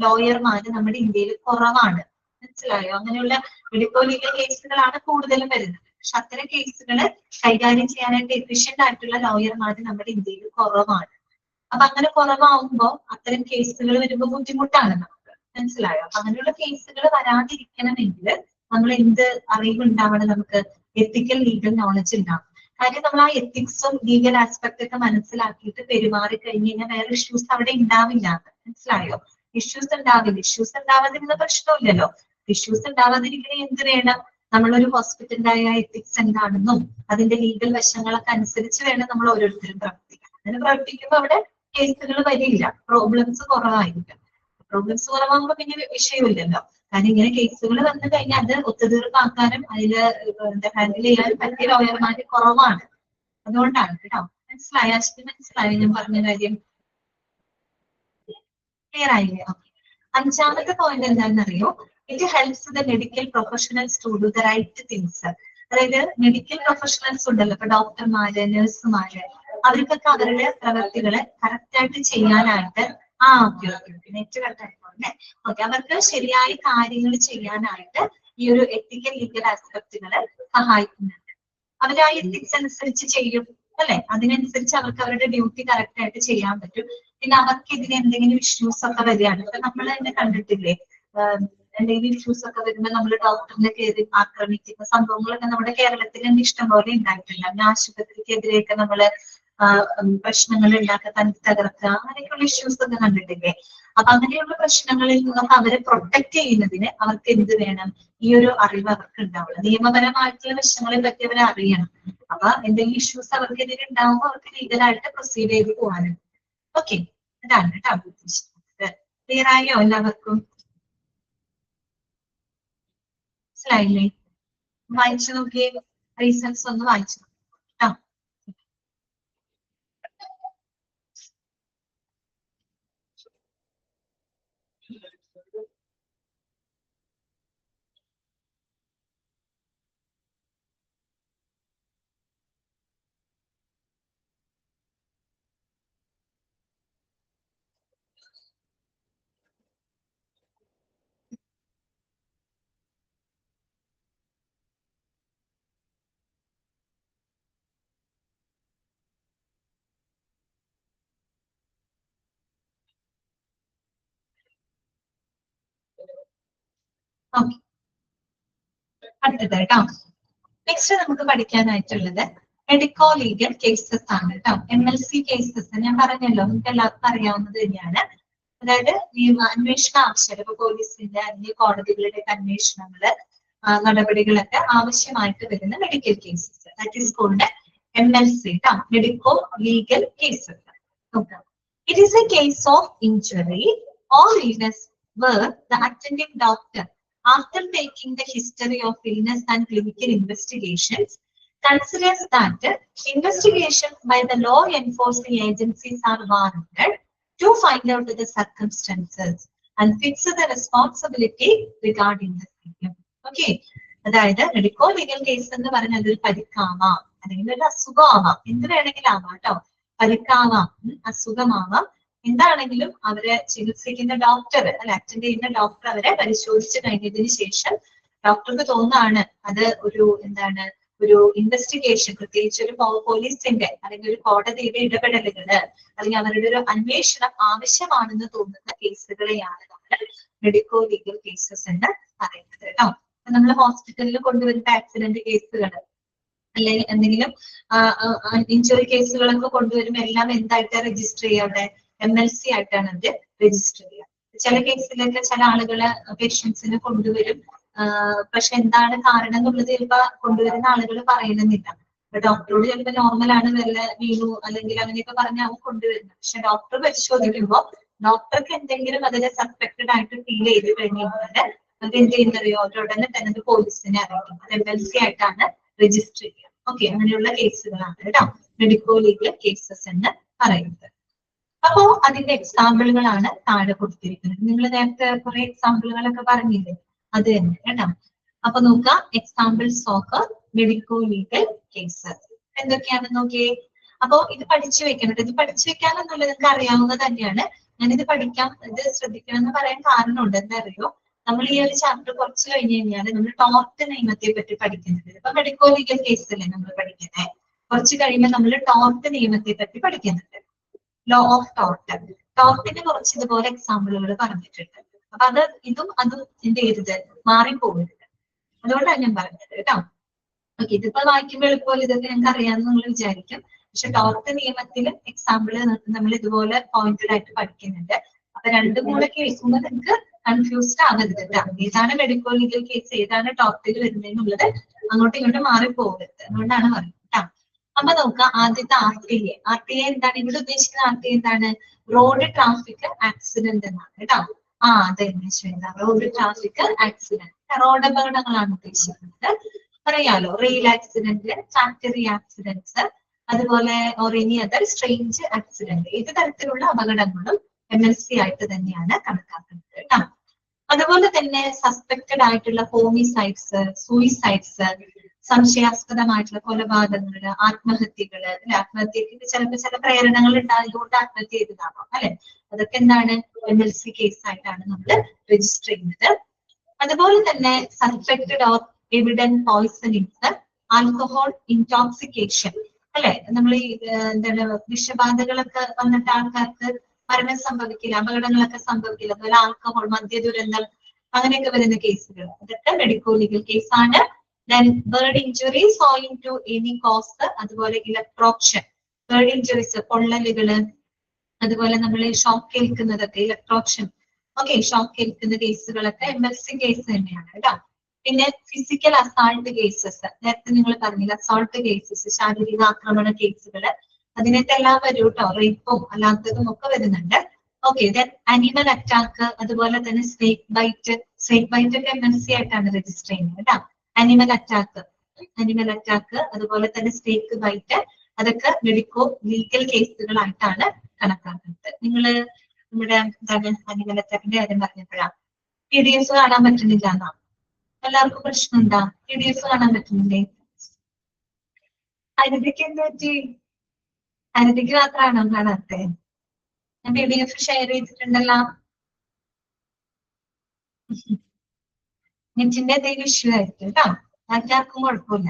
ലോയർമാര് നമ്മുടെ ഇന്ത്യയിൽ കുറവാണ്. മനസ്സിലായോ? അങ്ങനെയുള്ള മെഡിക്കോ ലീഗൽ കേസുകളാണ് കൂടുതലും വരുന്നത്. പക്ഷെ അത്തരം കേസുകൾ കൈകാര്യം ചെയ്യാനായിട്ട് എഫിഷ്യന്റ് ആയിട്ടുള്ള ലോയർമാര് നമ്മുടെ ഇന്ത്യയിൽ കുറവാണ്. അപ്പൊ അങ്ങനെ കുറവാകുമ്പോ അത്തരം കേസുകൾ വരുമ്പോൾ ബുദ്ധിമുട്ടാണ് നമുക്ക്. മനസ്സിലായോ? അപ്പൊ അങ്ങനെയുള്ള കേസുകൾ വരാതിരിക്കണമെങ്കിൽ നമ്മൾ എന്ത് അറിവുണ്ടാവണം? നമുക്ക് എത്തിക്കൽ ലീഗൽ നോളജ് ഉണ്ടാവും. കാര്യം നമ്മൾ ആ എത്തിക്സും ലീഗൽ ആസ്പെക്ട് ഒക്കെ മനസ്സിലാക്കിയിട്ട് പെരുമാറി കഴിഞ്ഞ് കഴിഞ്ഞാൽ വേറെ ഇഷ്യൂസ് അവിടെ ഉണ്ടാവില്ല. മനസ്സിലായോ? ഇഷ്യൂസ് ഉണ്ടാവില്ല. ഇഷ്യൂസ് ഉണ്ടാവാതിരുന്ന പ്രശ്നമില്ലല്ലോ. ഇഷ്യൂസ് ഉണ്ടാവാതിരിക്കണേ എന്ത് വേണം? നമ്മളൊരു ഹോസ്പിറ്റലിലായ എത്തിക്സ് എന്താണെന്നും അതിന്റെ ലീഗൽ വശങ്ങളൊക്കെ അനുസരിച്ച് വേണം നമ്മൾ ഓരോരുത്തരും പ്രവർത്തിക്കാൻ. അങ്ങനെ പ്രവർത്തിക്കുമ്പോൾ അവിടെ കേസുകൾ വരില്ല, പ്രോബ്ലംസ് കുറവായിരിക്കും. പ്രോബ്ലംസ് കുറവാകുമ്പോൾ പിന്നെ വിഷയമില്ലല്ലോ. കാരണം ഇങ്ങനെ കേസുകൾ വന്നു കഴിഞ്ഞാൽ അത് ഒത്തുതീർപ്പാക്കാനും അതിൽ ഹാൻഡിൽ ചെയ്യാനും പറ്റിയ ലോയർമാര് കുറവാണ്. അതുകൊണ്ടാണ് കേട്ടോ. മനസ്സിലായോ? മനസ്സിലായോ ഞാൻ പറഞ്ഞ കാര്യം? ക്ലിയർ ആയില്ലേ? ഓക്കെ. അഞ്ചാമത്തെ പോയിന്റ് എന്താണെന്നറിയോ? It helps the medical professionals to do the right things. അതായത് മെഡിക്കൽ പ്രൊഫഷണൽസ് ഉണ്ടല്ലോ, ഇപ്പൊ ഡോക്ടർമാര്, നഴ്സുമാര്, അവർക്കൊക്കെ അവരുടെ പ്രവൃത്തികളെ കറക്റ്റ് ആയിട്ട് ചെയ്യാനായിട്ട് നെറ്റ് കറക്റ്റായിട്ടോ അല്ലെ? ഓക്കെ, അവർക്ക് ശരിയായ കാര്യങ്ങൾ ചെയ്യാനായിട്ട് ഈ ഒരു എത്തിക്കൽ ലീഗൽ ആസ്പെക്ടുകള് സഹായിക്കുന്നുണ്ട്. അവർ ആ എത്തിക്സ് അനുസരിച്ച് ചെയ്യും അല്ലെ? അതിനനുസരിച്ച് അവർക്ക് അവരുടെ ഡ്യൂട്ടി കറക്റ്റ് ആയിട്ട് ചെയ്യാൻ പറ്റും. പിന്നെ അവർക്കെതിരെ എന്തെങ്കിലും ഇഷ്യൂസ് ഒക്കെ വരികയാണ്, ഇപ്പൊ നമ്മൾ തന്നെ കണ്ടിട്ടില്ലേ, എന്തെങ്കിലും ഇഷ്യൂസ് ഒക്കെ വരുമ്പോൾ നമ്മൾ ഡോക്ടറിനെ കയറി ആക്രമിക്കുന്ന സംഭവങ്ങളൊക്കെ നമ്മുടെ കേരളത്തിൽ തന്നെ ഇഷ്ടംപോലെ ഉണ്ടായിട്ടില്ല. പിന്നെ ആശുപത്രിക്കെതിരെയൊക്കെ നമ്മള് പ്രശ്നങ്ങൾ ഉണ്ടാക്കാൻ തകർക്കുക, അങ്ങനെയൊക്കെയുള്ള ഇഷ്യൂസ് ഒക്കെ കണ്ടിട്ടില്ലേ? അപ്പൊ അങ്ങനെയുള്ള പ്രശ്നങ്ങളിൽ നിന്നൊക്കെ അവരെ പ്രൊട്ടക്ട് ചെയ്യുന്നതിന് അവർക്ക് എന്ത് വേണം? ഈ ഒരു അറിവ് അവർക്ക് ഉണ്ടാവുള്ളൂ. നിയമപരമായിട്ടുള്ള വശങ്ങളെ പറ്റി അവരെ അറിയണം. അപ്പൊ എന്തെങ്കിലും ഇഷ്യൂസ് അവർക്കെതിരെ ഉണ്ടാവുമ്പോൾ അവർക്ക് ലീഗലായിട്ട് പ്രൊസീഡ് ചെയ്ത് പോകാനും. ഓക്കെ, അതാണ് കേട്ടോ ഉദ്ദേശിക്കുന്നത്. ക്ലിയർ ആയോ എല്ലാവർക്കും? മനസ്സിലായില്ലേ? വായിച്ചു നോക്കിയേ, റീസൺസ് ഒന്ന് വായിച്ചു നോക്കി കേട്ടോ. ഓക്കെ, അടുത്തത് കേട്ടോ. നെക്സ്റ്റ് നമുക്ക് പഠിക്കാനായിട്ടുള്ളത് മെഡിക്കോ ലീഗൽ കേസസ് ആണ് കേട്ടോ. MLC കേസസ് ഞാൻ പറഞ്ഞല്ലോ, നമുക്ക് എല്ലാവർക്കും അറിയാവുന്നത് തന്നെയാണ്. അതായത് അന്വേഷണ ആവശ്യം, ഇപ്പൊ പോലീസിന്റെ അല്ലെങ്കിൽ കോടതികളുടെ അന്വേഷണങ്ങള്, നടപടികളൊക്കെ ആവശ്യമായിട്ട് വരുന്ന medical cases, that is called MLC കേട്ടോ, മെഡിക്കോ ലീഗൽ കേസസ്. നോക്കാം. It is a case of injury or illness where the attending doctor, after taking the history of illness and clinical investigations, considers that investigations by the law enforcing agencies are warranted to find out the circumstances and fix the responsibility regarding the same. Okay, അതായത് medico legal case എന്ന് പറഞ്ഞാൽ ഒരു പരിക്കാവാം, അല്ലെങ്കിൽ ഒരു അസുഖമാവാം, എന്ത് വേണമെങ്കിലും ആവാം കേട്ടോ. പരിക്കാവാം, അസുഖമാവാം, എന്താണെങ്കിലും അവരെ ചികിത്സിക്കുന്ന ഡോക്ടർ അല്ലെ, അറ്റൻഡ് ചെയ്യുന്ന ഡോക്ടർ അവരെ പരിശോധിച്ച് കഴിഞ്ഞതിന് ശേഷം ഡോക്ടർക്ക് തോന്നാണ് അത് ഒരു ഒരു ഇൻവെസ്റ്റിഗേഷൻ, പ്രത്യേകിച്ച് ഒരു പോലീസിന്റെ അല്ലെങ്കിൽ ഒരു കോടതിയുടെ ഇടപെടലുകള് അല്ലെങ്കിൽ അവരുടെ ഒരു അന്വേഷണം ആവശ്യമാണെന്ന് തോന്നുന്ന കേസുകളെയാണ് നമ്മൾ മെഡിക്കോ ലീഗൽ കേസസ് എന്ന് പറയുന്നത് കേട്ടോ. നമ്മൾ ഹോസ്പിറ്റലിൽ കൊണ്ടുവരുന്ന ആക്സിഡന്റ് കേസുകൾ അല്ലെങ്കിൽ എന്തെങ്കിലും ഇഞ്ചുറി കേസുകളൊക്കെ കൊണ്ടുവരുമ്പോൾ എല്ലാം എന്തായിട്ട് രജിസ്റ്റർ ചെയ്യുക? അവിടെ MLC ആയിട്ടാണ് അത് രജിസ്റ്റർ ചെയ്യുക. ചില കേസിലൊക്കെ ചില ആളുകള് പേഷ്യൻസിനെ കൊണ്ടുവരും, പക്ഷെ എന്താണ് കാരണം എന്നുള്ളത് ചിലപ്പോ കൊണ്ടുവരുന്ന ആളുകൾ പറയണമെന്നില്ല. ഡോക്ടറോട് ചിലപ്പോൾ നോർമലാണ്, വല്ല വീണു അല്ലെങ്കിൽ അങ്ങനെയൊക്കെ പറഞ്ഞാൽ കൊണ്ടുവരുന്നത്. പക്ഷെ ഡോക്ടർ പരിശോധിക്കുമ്പോൾ ഡോക്ടർക്ക് എന്തെങ്കിലും അതിൽ സസ്പെക്റ്റഡ് ആയിട്ട് ഫീൽ ചെയ്ത് കഴിഞ്ഞാൽ അത് എന്ത് ചെയ്യുന്നറിയോ? അവരുടനെ തന്നെ അത് പോലീസിനെ അറിയിക്കും. അത് MLC ആയിട്ടാണ് രജിസ്റ്റർ ചെയ്യുക. ഓക്കെ, അങ്ങനെയുള്ള കേസുകളാണ് കേട്ടോ മെഡിക്കോ ലീഗൽ കേസസ് എന്ന് പറയുന്നത്. അപ്പോ അതിന്റെ എക്സാമ്പിളുകളാണ് താഴെ കൊടുത്തിരിക്കുന്നത്. നിങ്ങൾ നേരത്തെ കുറെ എക്സാമ്പിളുകളൊക്കെ പറഞ്ഞില്ലേ, അത് തന്നെ കേട്ടോ. അപ്പൊ നോക്കാം, examples of medico legal cases എന്തൊക്കെയാണെന്ന് നോക്കിയേ. അപ്പോ ഇത് പഠിച്ചു വെക്കണം. ഇത് പഠിച്ചു വെക്കാനെന്നുള്ളത് നിങ്ങൾക്ക് അറിയാവുന്നത് തന്നെയാണ്. ഞാനിത് പഠിക്കാം, ഇത് ശ്രദ്ധിക്കണം എന്ന് പറയാൻ കാരണമുണ്ട്. എന്താ അറിയോ? നമ്മൾ ഈ ഒരു ചാപ്റ്റർ കുറച്ച് കഴിഞ്ഞ് കഴിഞ്ഞാൽ നമ്മൾ ടോർട്ട് നിയമത്തെ പറ്റി പഠിക്കുന്നുണ്ട്. ഇപ്പൊ മെഡിക്കോ ലീഗൽ കേസല്ലേ നമ്മൾ പഠിക്കുന്നത്. കുറച്ച് കഴിയുമ്പോൾ നമ്മൾ ടോർട്ട് നിയമത്തെ പറ്റി പഠിക്കുന്നുണ്ട്. ലോ ഓഫ് ടോർട്ട്, ടോർട്ടിന് കുറച്ച് ഇതുപോലെ എക്സാമ്പിളുകൾ പറഞ്ഞിട്ടുണ്ട്. അപ്പൊ അതും എന്ത് ചെയ്തത് മാറിപ്പോകരുത്. അതുകൊണ്ടാണ് ഞാൻ പറഞ്ഞത് കേട്ടോ. ഓക്കെ, ഇതിപ്പോ വായിക്കുമ്പോൾ എളുപ്പമല്ല, ഇതൊക്കെ ഞങ്ങൾക്ക് അറിയാമെന്ന് നിങ്ങൾ വിചാരിക്കും. പക്ഷെ ടോർട്ട് നിയമത്തിലും എക്സാമ്പിൾ നമ്മൾ ഇതുപോലെ പോയിന്റഡ് ആയിട്ട് പഠിക്കുന്നുണ്ട്. അപ്പൊ രണ്ടും കൂടെ കേൾക്കുമ്പോൾ നിങ്ങൾക്ക് കൺഫ്യൂസ്ഡ് ആവരുത് കേട്ടോ. ഏതാണ് മെഡിക്കോ ലീഗൽ കേസ്, ഏതാണ് ടോപ്പിൽ വരുന്നതെന്നുള്ളത് അങ്ങോട്ടും ഇങ്ങോട്ടും മാറിപ്പോകരുത്. അതുകൊണ്ടാണ് പറയുന്നത് കേട്ടോ. അപ്പൊ നോക്കുക, ആദ്യത്തെ RTA. RTA എന്താണ് ഇവിടെ ഉദ്ദേശിക്കുന്ന? RTA എന്താണ്? റോഡ് ട്രാഫിക് ആക്സിഡന്റ് എന്നാണ് കേട്ടോ. അതെ Shweta, road traffic accident, road അപകടങ്ങളാണ് ഉദ്ദേശിക്കുന്നത്. പറയാലോ, റെയിൽ ആക്സിഡന്റ്, ഫാക്ടറി ആക്സിഡന്റ്സ്, അതുപോലെ or any other strange accident, ഏത് തരത്തിലുള്ള അപകടങ്ങളും MLC ആയിട്ട് തന്നെയാണ് കണക്കാക്കുന്നത് കേട്ടോ. അതുപോലെ തന്നെ സസ്പെക്റ്റഡ് ആയിട്ടുള്ള ഹോമിസൈഡ്സ്, സൂയിസൈഡ്സ്, സംശയാസ്പദമായിട്ടുള്ള കൊലപാതകങ്ങള്, ആത്മഹത്യകള്, ആത്മഹത്യക്ക് ചിലപ്പോൾ ചില പ്രേരണകൾ ഉണ്ടായതുകൊണ്ട് ആത്മഹത്യ ചെയ്തതാവാം അല്ലെ. അതൊക്കെ എന്താണ്? MLC കേസ് ആയിട്ടാണ് നമ്മൾ രജിസ്റ്റർ ചെയ്യുന്നത്. അതുപോലെ തന്നെ suspected or evident poisonings, alcohol intoxication അല്ലെ. നമ്മൾ ഈ എന്താണ് വിഷബാധകളൊക്കെ വന്നിട്ട് ആൾക്കാർക്ക് മരണം സംഭവിക്കില്ല, അപകടങ്ങളൊക്കെ സംഭവിക്കില്ല. അതുപോലെ ആൽക്കഹോൾ, മദ്യ ദുരന്തം, അങ്ങനെയൊക്കെ വരുന്ന കേസുകൾ, ഇതൊക്കെ മെഡിക്കോ ലീഗൽ കേസാണ്. Then bird injuries owing to any cause, അതുപോലെ ഇലക്ട്രോക്ഷൻ, ബേർഡ് ഇഞ്ചുറീസ്, പൊള്ളലുകള്, അതുപോലെ നമ്മൾ ഷോക്ക് ഏൽക്കുന്നതൊക്കെ ഇലക്ട്രോക്ഷൻ, ഓക്കെ, ഷോക്ക് ഏൽക്കുന്ന കേസുകളൊക്കെ MLC കേസ് തന്നെയാണ് കേട്ടോ. പിന്നെ ഫിസിക്കൽ അസാൾട്ട് കേസസ്, നേരത്തെ നിങ്ങൾ പറഞ്ഞില്ല, അസാൾട്ട് കേസസ്, ശാരീരിക ആക്രമണ കേസുകള്, അതിനൊക്കെ എല്ലാം വരും കേട്ടോ. റേപ്പും അല്ലാത്തതും ഒക്കെ വരുന്നുണ്ട്. ഓക്കെ, ദെൻ അനിമൽ അറ്റാക്ക്, അതുപോലെ തന്നെ സ്നേക്ക് ബൈറ്റ്. സ്നേക്ക് ബൈറ്റ് ഒക്കെ MLC ആയിട്ടാണ് രജിസ്റ്റർ ചെയ്യുന്നത് കേട്ടോ. അനിമൽ അറ്റാക്ക്, അതുപോലെ തന്നെ സ്നേക്ക് ബൈറ്റ്, അതൊക്കെ മെഡിക്കോ ലീഗൽ കേസുകളായിട്ടാണ് കണക്കാക്കുന്നത്. നിങ്ങള് നമ്മുടെ എന്താണ് അനിമൽ അറ്റാക്കിന്റെ കാര്യം പറഞ്ഞപ്പോഴാണ് PDF കാണാൻ പറ്റുന്നില്ല എന്നാ. എല്ലാവർക്കും പ്രശ്നമുണ്ടാ? PDF കാണാൻ പറ്റുന്നില്ലേ? ഹരിതയ്ക്ക് എന്താ പറ്റി? ഹരിതയ്ക്ക് മാത്രമാണോ കാണാത്തെ? ഞാൻ PDF ഷെയർ ചെയ്തിട്ടുണ്ടല്ലോ. നെറ്റിന്റെ എന്തെങ്കിലും ഇഷ്യൂ ആയിരിക്കും കേട്ടോ. മറ്റാർക്കും കുഴപ്പമില്ല.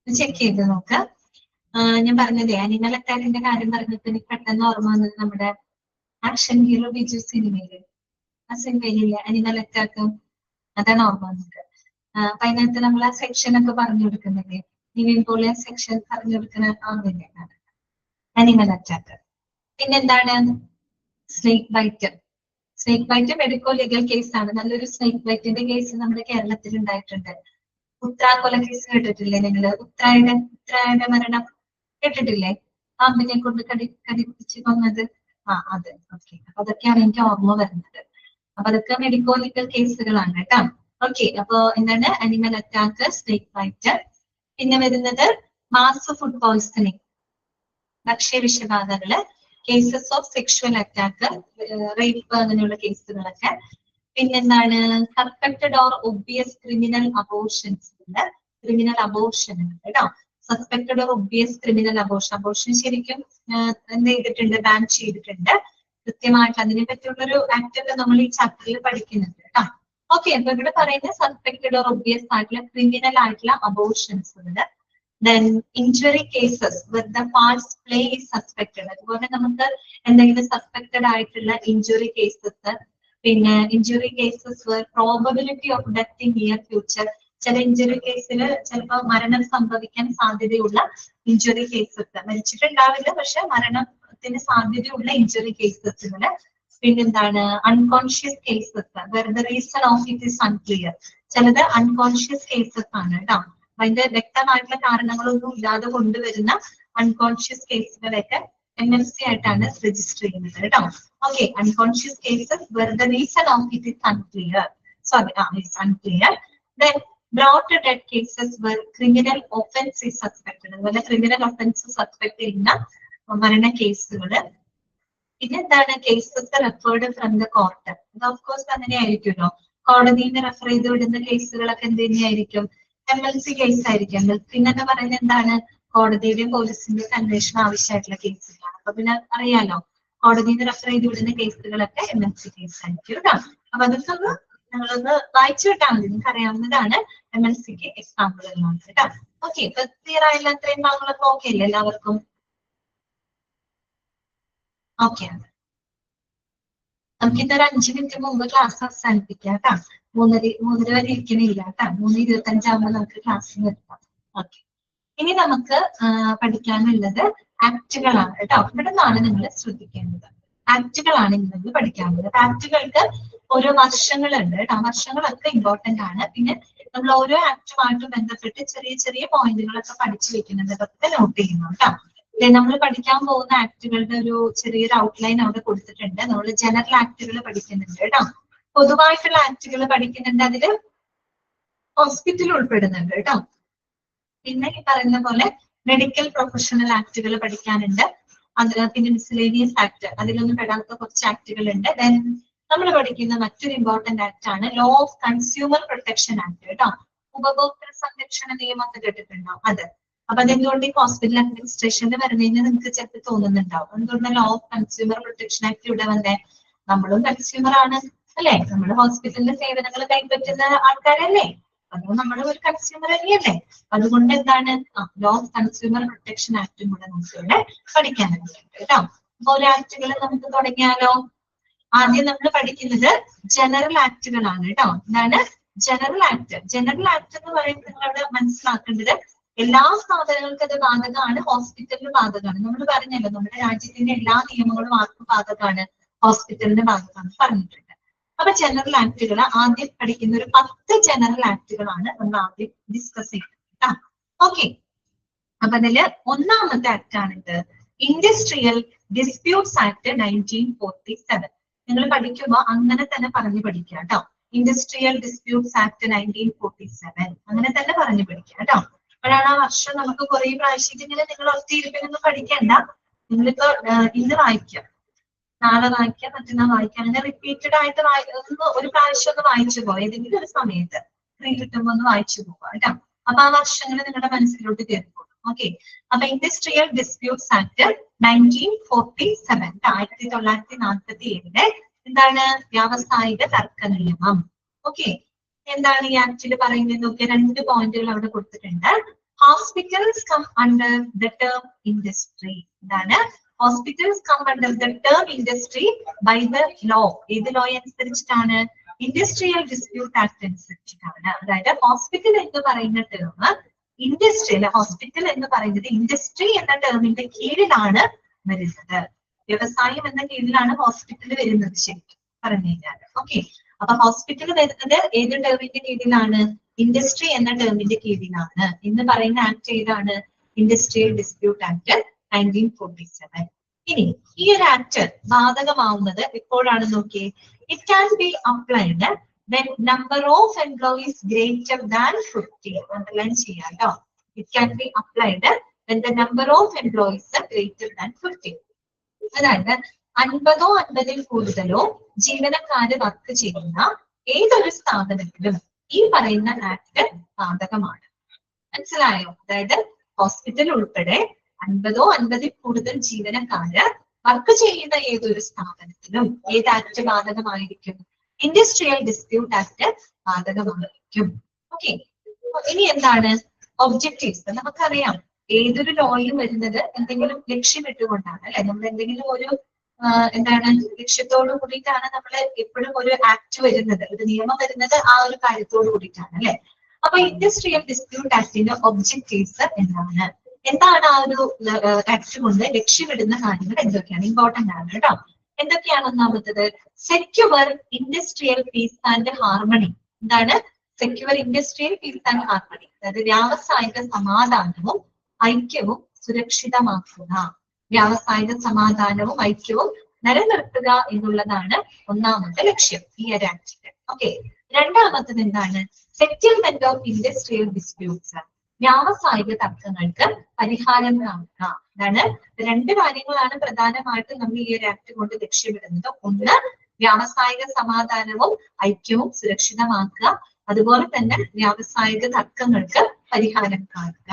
ചെക്ക് ചെയ്ത് നോക്ക്. ഞാൻ പറഞ്ഞതേ അനിമൽ അറ്റാക്കിന്റെ കാര്യം പറഞ്ഞപ്പോൾ എനിക്ക് പെട്ടെന്ന് ഓർമ്മ വന്നത് നമ്മുടെ ആക്ഷൻ ഹീറോ ബിജു സിനിമയില്, ആ സിനിമയിലില്ലേ അനിമൽ അറ്റാക്ക്, അതാണ് ഓർമ്മ വന്നത്. അപ്പൊ അതിനകത്ത് നമ്മൾ ആ സെക്ഷൻ ഒക്കെ പറഞ്ഞു കൊടുക്കുന്നില്ലേ, നിവിൻ പോലെ സെക്ഷൻ പറഞ്ഞു കൊടുക്കുന്ന ആവുന്നില്ലാണ് അനിമൽ അറ്റാക്ക്. പിന്നെന്താണ് snake bite. Snake bite medico legal കേസാണ്. നല്ലൊരു സ്നേക്ക് ബൈറ്റിന്റെ കേസ് നമ്മുടെ കേരളത്തിൽ ഉണ്ടായിട്ടുണ്ട്. ഉത്രാ കൊല കേസ് കേട്ടിട്ടില്ലേ നിങ്ങള്? ഉത്രായുടെ മരണം കേട്ടിട്ടില്ലേ? പാമ്പിനെ കൊണ്ട് കടിപ്പിച്ച് കൊന്നത്. അതെ, ഓക്കെ. അപ്പൊ അതൊക്കെയാണ് എനിക്ക് ഓർമ്മ വരുന്നത്. അപ്പൊ അതൊക്കെ മെഡിക്കോ ലീഗൽ കേസുകളാണ് കേട്ടോ. ഓക്കെ, അപ്പൊ എന്താണ് അനിമൽ അറ്റാക്ക്, സ്നേക്ക് ബൈറ്റ്. പിന്നെ വരുന്നത് മാസ് ഫുഡ് പോയ്സണിങ്, ഭക്ഷ്യവിഷബാധകള്, cases of sexual attack, rape, അങ്ങനെയുള്ള കേസുകളൊക്കെ. പിന്നെന്താണ് suspected or obvious criminal abortions ഉണ്ട്. ക്രിമിനൽ അബോർഷൻ ഉണ്ട് കേട്ടോ. Suspected or obvious criminal abortion, abortion ശരിക്കും എന്ത് ചെയ്തിട്ടുണ്ട്? ബാൻ ചെയ്തിട്ടുണ്ട്. കൃത്യമായിട്ട് അതിനെ പറ്റിയുള്ളൊരു ആക്ട് ഒക്കെ നമ്മൾ ഈ ചാപ്റ്ററിൽ പഠിക്കുന്നുണ്ട് കേട്ടോ. ഓക്കെ, അപ്പൊ ഇവിടെ പറയുന്ന സസ്പെക്റ്റഡ് ഓർ ഒബ്വിയസ് ആയിട്ടുള്ള ക്രിമിനൽ ആയിട്ടുള്ള അബോർഷൻസ് ഉണ്ട്. Then injury cases where the false play is suspected. അതുപോലെ നമുക്ക് എന്തെങ്കിലും സസ്പെക്റ്റഡ് ആയിട്ടുള്ള ഇഞ്ചുറി കേസസ്, പിന്നെ injury cases where probability of death in near future. ചില ഇഞ്ചുറി കേസിൽ ചിലപ്പോൾ മരണം സംഭവിക്കാൻ സാധ്യതയുള്ള ഇഞ്ചുറി കേസസ്, മരിച്ചിട്ടുണ്ടാവില്ല പക്ഷെ മരണത്തിന് സാധ്യതയുള്ള ഇഞ്ചുറി കേസസുകള്. പിന്നെന്താണ് unconscious cases where the reason of it is unclear. ചിലത് അൺകോൺഷ്യസ് കേസസ് ആണ് കേട്ടോ. അതിന്റെ വ്യക്തമായിട്ടുള്ള കാരണങ്ങളൊന്നും ഇല്ലാതെ കൊണ്ടുവരുന്ന അൺകോൺഷ്യസ് കേസുകളൊക്കെ MLC ആയിട്ടാണ് രജിസ്റ്റർ ചെയ്യുന്നത് കേട്ടോ. Okay, unconscious cases where the reason of it is unclear. It's unclear. Then brought dead cases where criminal offense is suspected. അതുപോലെ ക്രിമിനൽ ഒഫൻസ് സസ്പെക്ട് ചെയ്യുന്ന മരണ കേസുകള്. പിന്നെന്താണ് cases referred from the court. അത് of course അങ്ങനെ ആയിരിക്കുമല്ലോ. കോടതിയിൽ നിന്ന് റെഫർ ചെയ്ത് വിടുന്ന കേസുകളൊക്കെ എന്ത് തന്നെയായിരിക്കും? MLC കേസ് ആയിരിക്കും. പിന്നെ എന്ന് പറയുന്നത് എന്താണ്? കോടതിയുടെയും പോലീസിന്റെയും അന്വേഷണം ആവശ്യമായിട്ടുള്ള കേസുകളാണ്. അപ്പൊ പിന്നെ അറിയാലോ, കോടതിയിൽ നിന്ന് റെഫർ ചെയ്ത് വിടുന്ന കേസുകളൊക്കെ MLC കേസ് ആയിരിക്കും കേട്ടോ. അപ്പൊ അതൊക്കെ ഒന്ന് നിങ്ങളൊന്ന് വായിച്ചു വിട്ടാൽ മതി, നിങ്ങൾക്ക് അറിയാവുന്നതാണ് MLCക്ക് എക്സാമ്പിൾ എല്ലാം കേട്ടോ. ഓക്കെ, ഇപ്പൊ ക്ലിയർ ആയില്ല? അത്രയും ഭാഗങ്ങളൊക്കെ ഓക്കെ അല്ലേ എല്ലാവർക്കും? ഓക്കെ ആണ്. നമുക്ക് ഇതൊരു 5 മിനിറ്റ് മുമ്പ് ക്ലാസ് അവസാനിപ്പിക്കാം കേട്ടോ. 3:30 വരെ ഇരിക്കണില്ല കേട്ടോ. 3:25 നമുക്ക് ക്ലാസ്സിൽ നിർത്താം. ഓക്കെ, ഇനി നമുക്ക് പഠിക്കാനുള്ളത് ആക്ടുകളാണ് കേട്ടോ. ഇവിടെ നിന്നാണ് നിങ്ങൾ ശ്രദ്ധിക്കേണ്ടത്. ആക്ടുകളാണ് ഇന്ന് നമ്മൾ പഠിക്കാൻ പോകുന്നത്. ആക്ടുകൾക്ക് ഓരോ വർഷങ്ങളുണ്ട് കേട്ടോ. വർഷങ്ങളൊക്കെ ഇമ്പോർട്ടന്റ് ആണ്. പിന്നെ നമ്മൾ ഓരോ ആക്ടുമായിട്ട് ബന്ധപ്പെട്ട് ചെറിയ ചെറിയ പോയിന്റുകളൊക്കെ പഠിച്ചു വെക്കുന്നുണ്ട്, അതൊക്കെ നോട്ട് ചെയ്യുന്നു കേട്ടോ. നമ്മൾ പഠിക്കാൻ പോകുന്ന ആക്ടുകളുടെ ഒരു ചെറിയൊരു ഔട്ട്ലൈൻ അവിടെ കൊടുത്തിട്ടുണ്ട്. നമ്മൾ ജനറൽ ആക്ടുകൾ പഠിക്കുന്നുണ്ട് കേട്ടോ. പൊതുവായിട്ടുള്ള ആക്ടുകൾ പഠിക്കുന്നുണ്ട്, അതില് ഹോസ്പിറ്റൽ ഉൾപ്പെടുന്നുണ്ട് കേട്ടോ. പിന്നെ ഈ പറയുന്ന പോലെ മെഡിക്കൽ പ്രൊഫഷണൽ ആക്ടുകൾ പഠിക്കാനുണ്ട്. അത് പിന്നെ മിസ്ലേനിയസ് ആക്ട്, അതിലൊന്നും പെടാത്ത കുറച്ച് ആക്ടുകൾ ഉണ്ട്. ദെൻ നമ്മൾ പഠിക്കുന്ന മറ്റൊരു ഇമ്പോർട്ടന്റ് ആക്ട് ആണ് law of consumer protection act കേട്ടോ. ഉപഭോക്തൃ സംരക്ഷണ നിയമം ഒക്കെ കേട്ടിട്ടുണ്ടോ? അത് അപ്പൊ അതെന്തുകൊണ്ട് ഈ ഹോസ്പിറ്റൽ അഡ്മിനിസ്ട്രേഷനിൽ വരുന്നതിന് നിങ്ങൾക്ക് ചിലപ്പോൾ തോന്നുന്നുണ്ടാവും, എന്തുകൊണ്ട് law of consumer protection act ഇവിടെ വന്നേ? നമ്മളും കൺസ്യൂമർ ആണ് അല്ലെ? നമ്മൾ ഹോസ്പിറ്റലിന്റെ സേവനങ്ങൾ കൈപ്പറ്റുന്ന ആൾക്കാരല്ലേ? അതുകൊണ്ട് നമ്മൾ ഒരു കൺസ്യൂമർ തന്നെയല്ലേ? അതുകൊണ്ട് എന്താണ് ലോ ഓഫ് കൺസ്യൂമർ പ്രൊട്ടക്ഷൻ ആക്ടും കൂടെ നമുക്ക് ഇവിടെ പഠിക്കാനുണ്ട് കേട്ടോ. അപ്പൊ ഒരു ആക്ടുകൾ നമുക്ക് തുടങ്ങിയാലോ? ആദ്യം നമ്മൾ പഠിക്കുന്നത് ജനറൽ ആക്ടുകളാണ് കേട്ടോ. എന്താണ് ജനറൽ ആക്ട്? ജനറൽ ആക്ട് എന്ന് പറയുമ്പോൾ നിങ്ങൾ അവിടെ മനസ്സിലാക്കേണ്ടത് എല്ലാ സ്ഥാപനങ്ങൾക്കും അത് ബാധകമാണ്, ഹോസ്പിറ്റലിന് ബാധകമാണ്. നമ്മൾ പറഞ്ഞല്ലോ നമ്മുടെ രാജ്യത്തിന്റെ എല്ലാ നിയമങ്ങളും ആർക്കും ബാധകമാണ്, ഹോസ്പിറ്റലിന് ബാധകമാണ് പറഞ്ഞിട്ടുണ്ട്. അപ്പൊ ജനറൽ ആക്ടുകൾ ആദ്യം പഠിക്കുന്ന ഒരു 10 ജനറൽ ആക്ടുകളാണ് നമ്മൾ ആദ്യം ഡിസ്കസ് ചെയ്യുന്നത്. ഓക്കെ, അപ്പൊ അതില് ഒന്നാമത്തെ ആക്ട് ആണിത് ഇൻഡസ്ട്രിയൽ ഡിസ്പ്യൂട്ട്സ് ആക്ട് 1947. നിങ്ങൾ പഠിക്കുമ്പോ അങ്ങനെ തന്നെ പറഞ്ഞു പഠിക്കുക കേട്ടോ. ഇൻഡസ്ട്രിയൽ ഡിസ്പ്യൂട്ട്സ് ആക്ട് 1947 അങ്ങനെ തന്നെ പറഞ്ഞു പഠിക്കുക കേട്ടോ. അപ്പോഴാണ് ആ വർഷം നമുക്ക് കുറെ പ്രാവശ്യം ഇങ്ങനെ നിങ്ങൾ ഒറ്റയിരുപ്പിനൊന്നും പഠിക്കണ്ട. നിങ്ങളിപ്പോ ഇന്ന് വായിക്കുക, നാളെ വായിക്കാം, മറ്റന്നാൾ വായിക്കാം, അങ്ങനെ റിപ്പീറ്റഡ് ആയിട്ട് ഒരു പ്രാവശ്യം ഒന്ന് വായിച്ചു പോകാം. ഏതെങ്കിലും ഒരു സമയത്ത് ഫ്രീ കിട്ടുമ്പോ ഒന്ന് വായിച്ചു പോകാം കേട്ടോ. അപ്പൊ ആ വർഷങ്ങൾ നിങ്ങളുടെ മനസ്സിലോട്ട് കയറിപ്പോകും. ഓക്കെ, അപ്പൊ ഇൻഡസ്ട്രിയൽ ഡിസ്പ്യൂട്ട്സ് ആക്ട് 1947 1947 എന്താണ്? വ്യാവസായിക തർക്ക നിയമം. ഓക്കെ, എന്താണ് ഈ ആക്ടിൽ പറയുന്നത്? നോക്കിയ 2 പോയിന്റുകൾ അവിടെ കൊടുത്തിട്ടുണ്ട്. Hospitals come under the term industry. എന്താണ്? Hospitals come under the term industry by the law. ഏത് ലോ അനുസരിച്ചിട്ടാണ്? ഇൻഡസ്ട്രിയൽ ഡിസ്പ്യൂട്ട് ആക്ട് അനുസരിച്ചിട്ടാണ്. അതായത് ഹോസ്പിറ്റൽ എന്ന് പറയുന്ന ടേം ഇൻഡസ്ട്രി അല്ലെ, ഹോസ്പിറ്റൽ എന്ന് പറയുന്നത് ഇൻഡസ്ട്രി എന്ന ടേമിന്റെ കീഴിലാണ് വരുന്നത്. വ്യവസായം എന്ന കീഴിലാണ് ഹോസ്പിറ്റൽ വരുന്നത് ശരിക്കും പറഞ്ഞു കഴിഞ്ഞാൽ. ഓക്കെ, അപ്പൊ ഹോസ്പിറ്റൽ വരുന്നത് ഏത് ടേമിന്റെ കീഴിലാണ്? ഇൻഡസ്ട്രി എന്ന ടേമിന്റെ കീഴിലാണ് എന്ന് പറയുന്ന ആക്ട് ഏതാണ്? Industrial dispute act 1947. ഇനി ഈ ഒരു ആക്ട് ബാധകമാവുന്നത് എപ്പോഴാണ് നോക്കിയേ? It can be applied when number of employees greater than 50. Underline ചെയ്യാം കേട്ടോ. It can be applied when the number of employees are greater than 50. അതായത് 50 50 കൂടുതലോ ജീവനക്കാര് വർക്ക് ചെയ്യുന്ന ഏതൊരു സ്ഥാപനത്തിലും ഈ പറയുന്ന ആക്ട് ബാധകമാണ്. മനസ്സിലായോ? അതായത് ഹോസ്പിറ്റൽ ഉൾപ്പെടെ 50 50 കൂടുതൽ ജീവനക്കാര് വർക്ക് ചെയ്യുന്ന ഏതൊരു സ്ഥാപനത്തിലും ഏത് ആക്ട് ബാധകമായിരിക്കും? ഇൻഡസ്ട്രിയൽ ഡിസ്പ്യൂട്ട് ആക്ട് ബാധകമായിരിക്കും. ഓക്കെ, ഇനി എന്താണ് ഒബ്ജക്റ്റീവ്സ്? നമുക്കറിയാം ഏതൊരു ലോയിലും വരുന്നത് എന്തെങ്കിലും ലക്ഷ്യമിട്ടുകൊണ്ടാണ് അല്ലെ? നമ്മൾ എന്തെങ്കിലും ഒരു എന്താണ് ലക്ഷ്യത്തോടു കൂടിയിട്ടാണ് നമ്മൾ എപ്പോഴും ഒരു ആക്ട് വരുന്നത്, ഒരു നിയമം വരുന്നത് ആ ഒരു കാര്യത്തോട് കൂടിയിട്ടാണ് അല്ലെ? അപ്പൊ ഇൻഡസ്ട്രിയൽ ഡിസ്പ്യൂട്ട് ആക്ടിന്റെ ഒബ്ജക്റ്റീവ്സ് എന്താണ്? എന്താണ് ആ ഒരു ആക്ട് കൊണ്ട് ലക്ഷ്യമിടുന്ന കാര്യങ്ങൾ എന്തൊക്കെയാണ്? ഇമ്പോർട്ടന്റ് ആണ് കേട്ടോ. എന്തൊക്കെയാണ്? ഒന്നാമത്തത് secure industrial peace and harmony. എന്താണ് secure industrial peace and harmony? അതായത് വ്യാവസായിക സമാധാനവും ഐക്യവും സുരക്ഷിതമാക്കുക. വ്യാവസായിക സമാധാനവും ഐക്യവും നിലനിർത്തുക എന്നുള്ളതാണ് ഒന്നാമത്തെ ലക്ഷ്യം ഈ ഒരു ആക്ടിന്റെ. ഓക്കെ, രണ്ടാമത്തത് എന്താണ്? Settlement of industrial disputes. വ്യാവസായിക തർക്കങ്ങൾക്ക് പരിഹാരം കാണുക. അതാണ് 2 കാര്യങ്ങളാണ് പ്രധാനമായിട്ടും നമ്മൾ ഈ ഒരു ആക്ട് കൊണ്ട് ലക്ഷ്യമിടുന്നത്. ഒന്ന് വ്യാവസായിക സമാധാനവും ഐക്യവും സുരക്ഷിതമാക്കുക, അതുപോലെ തന്നെ വ്യാവസായിക തർക്കങ്ങൾക്ക് പരിഹാരം കാണുക.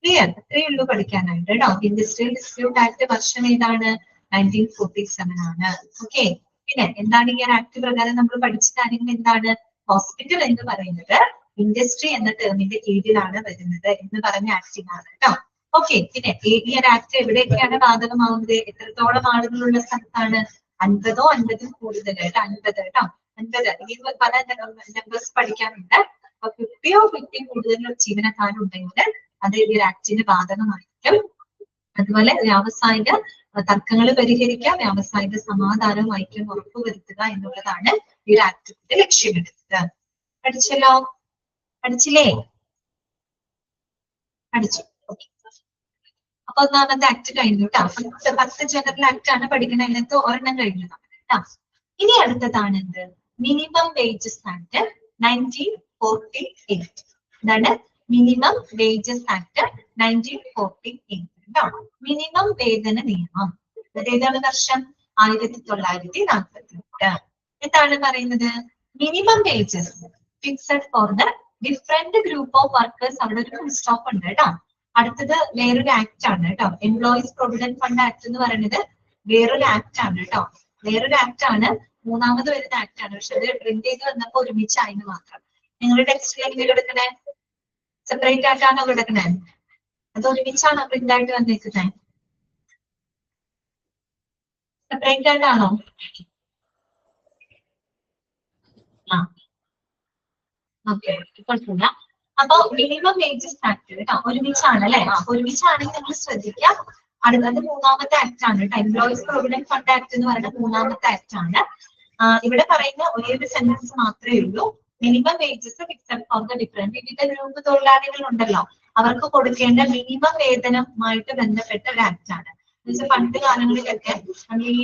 ക്ലിയർ? അത്രയേ ഉള്ളൂ പഠിക്കാനായിട്ട് കേട്ടോ. ഇൻഡസ്ട്രിയൽ ഡിസ്പ്യൂട്ട് ആക്ട് വർഷം ഏതാണ്? 1947 ആണ്. ഓക്കെ, പിന്നെ എന്താണ് ഈ ഒരു ആക്ട് പ്രകാരം നമ്മൾ പഠിച്ച കാര്യങ്ങൾ എന്താണ്? ഹോസ്പിറ്റൽ എന്ന് പറയുന്നത് ഇൻഡസ്ട്രി എന്ന ടേമിന്റെ കീഴിലാണ് വരുന്നത് എന്ന് പറഞ്ഞ ആക്ടിനാണ് കേട്ടോ. ഓക്കെ, പിന്നെ ഈ ഒരു ആക്ട് എവിടെയൊക്കെയാണ് ബാധകമാവുന്നത്? എത്രത്തോളം ആളുകളുള്ള സ്ഥലത്താണ്? 50 50 കൂടുതൽ കേട്ടോ. 50 കേട്ടോ, 50. ഇനി പല നമ്പേഴ്സ് പഠിക്കാനുണ്ട്. അപ്പൊ 50 50 കൂടുതൽ ജീവനക്കാരുണ്ടെങ്കിൽ അത് ഈ ഒരു ആക്ടിന് ബാധകമായിരിക്കും. അതുപോലെ വ്യാവസായിക തർക്കങ്ങൾ പരിഹരിക്കുക, വ്യാവസായിക സമാധാനവും ഐക്യം ഉറപ്പുവരുത്തുക എന്നുള്ളതാണ് ഈ ഒരു ആക്ടിന്റെ ലക്ഷ്യമിടുന്നത്. പഠിച്ചല്ലോ? പഠിച്ചില്ലേ? പഠിച്ചു. അപ്പൊ ഒന്നാമത്തെ ആക്ട് കഴിഞ്ഞു കേട്ടോ. 10 ജനറൽ ആക്ട് ആണ് പഠിക്കണം. അതിനകത്ത് ഒരെണ്ണം കഴിഞ്ഞതാണ് കേട്ടോ. ഇനി അടുത്തതാണ് എന്ത്? Minimum wages act 1948. എന്താണ്? മിനിമം വേജസ് ആക്ട് 1948 കേട്ടോ. മിനിമം വേതന നിയമം. ഏതാണ് വർഷം? 1948. എന്താണ് പറയുന്നത്? Minimum wages fixed for the different group of workers. അവിടെ ഒരു ഫുൾ സ്റ്റോപ്പ് ഉണ്ട് കേട്ടോ. അടുത്തത് വേറൊരു ആക്ട് ആണ് കേട്ടോ. എംപ്ലോയീസ് പ്രൊവിഡന്റ് ഫണ്ട് ആക്ട് എന്ന് പറയുന്നത് വേറൊരു ആക്ട് ആണ് കേട്ടോ. വേറൊരു ആക്ട് ആണ്. മൂന്നാമത് വരുന്ന ആക്ട് ആണ്. പക്ഷെ അത് പ്രിന്റ് ചെയ്ത് വന്നപ്പോ ഒരുമിച്ചായിരുന്നു മാത്രം. നിങ്ങളുടെ ടെക്സ്റ്റിൽ എങ്ങനെ എടുക്കണേ? സെപ്പറേറ്റ് ആയിട്ടാണോ കിടക്കണേ? അത് ഒരുമിച്ചാണോ പ്രിന്റ് ആയിട്ട് വന്നിരിക്കുന്നത്? സെപ്പറേറ്റ് ആയിട്ടാണോ? ആ, ഓക്കെ, കുഴപ്പമില്ല. അപ്പൊ മിനിമം വേജസ് ആക്ട് കേട്ടോ ഒരുമിച്ചാണ് അല്ലെ? ഒരുമിച്ചാണെങ്കിൽ നിങ്ങൾ ശ്രദ്ധിക്കുക. അടുത്തത് മൂന്നാമത്തെ ആക്ട് ആണ് കേട്ടോ. എംപ്ലോയീസ് പ്രൊവിഡന്റ് ഫണ്ട് ആക്ട് എന്ന് പറയുന്ന മൂന്നാമത്തെ ആക്ട് ആണ്. ഇവിടെ പറയുന്ന ഒരേ ഒരു സെന്റൻസ് മാത്രമേ ഉള്ളൂ. Minimum wages fixed for the different. വിവിധ ഗ്രൂപ്പ് തൊഴിലാളികൾ ഉണ്ടല്ലോ, അവർക്ക് കൊടുക്കേണ്ട മിനിമം വേതനവുമായിട്ട് ബന്ധപ്പെട്ട ഒരു ആക്ട് ആണ്. പണ്ട് കാലങ്ങളിലൊക്കെ നമ്മൾ ഈ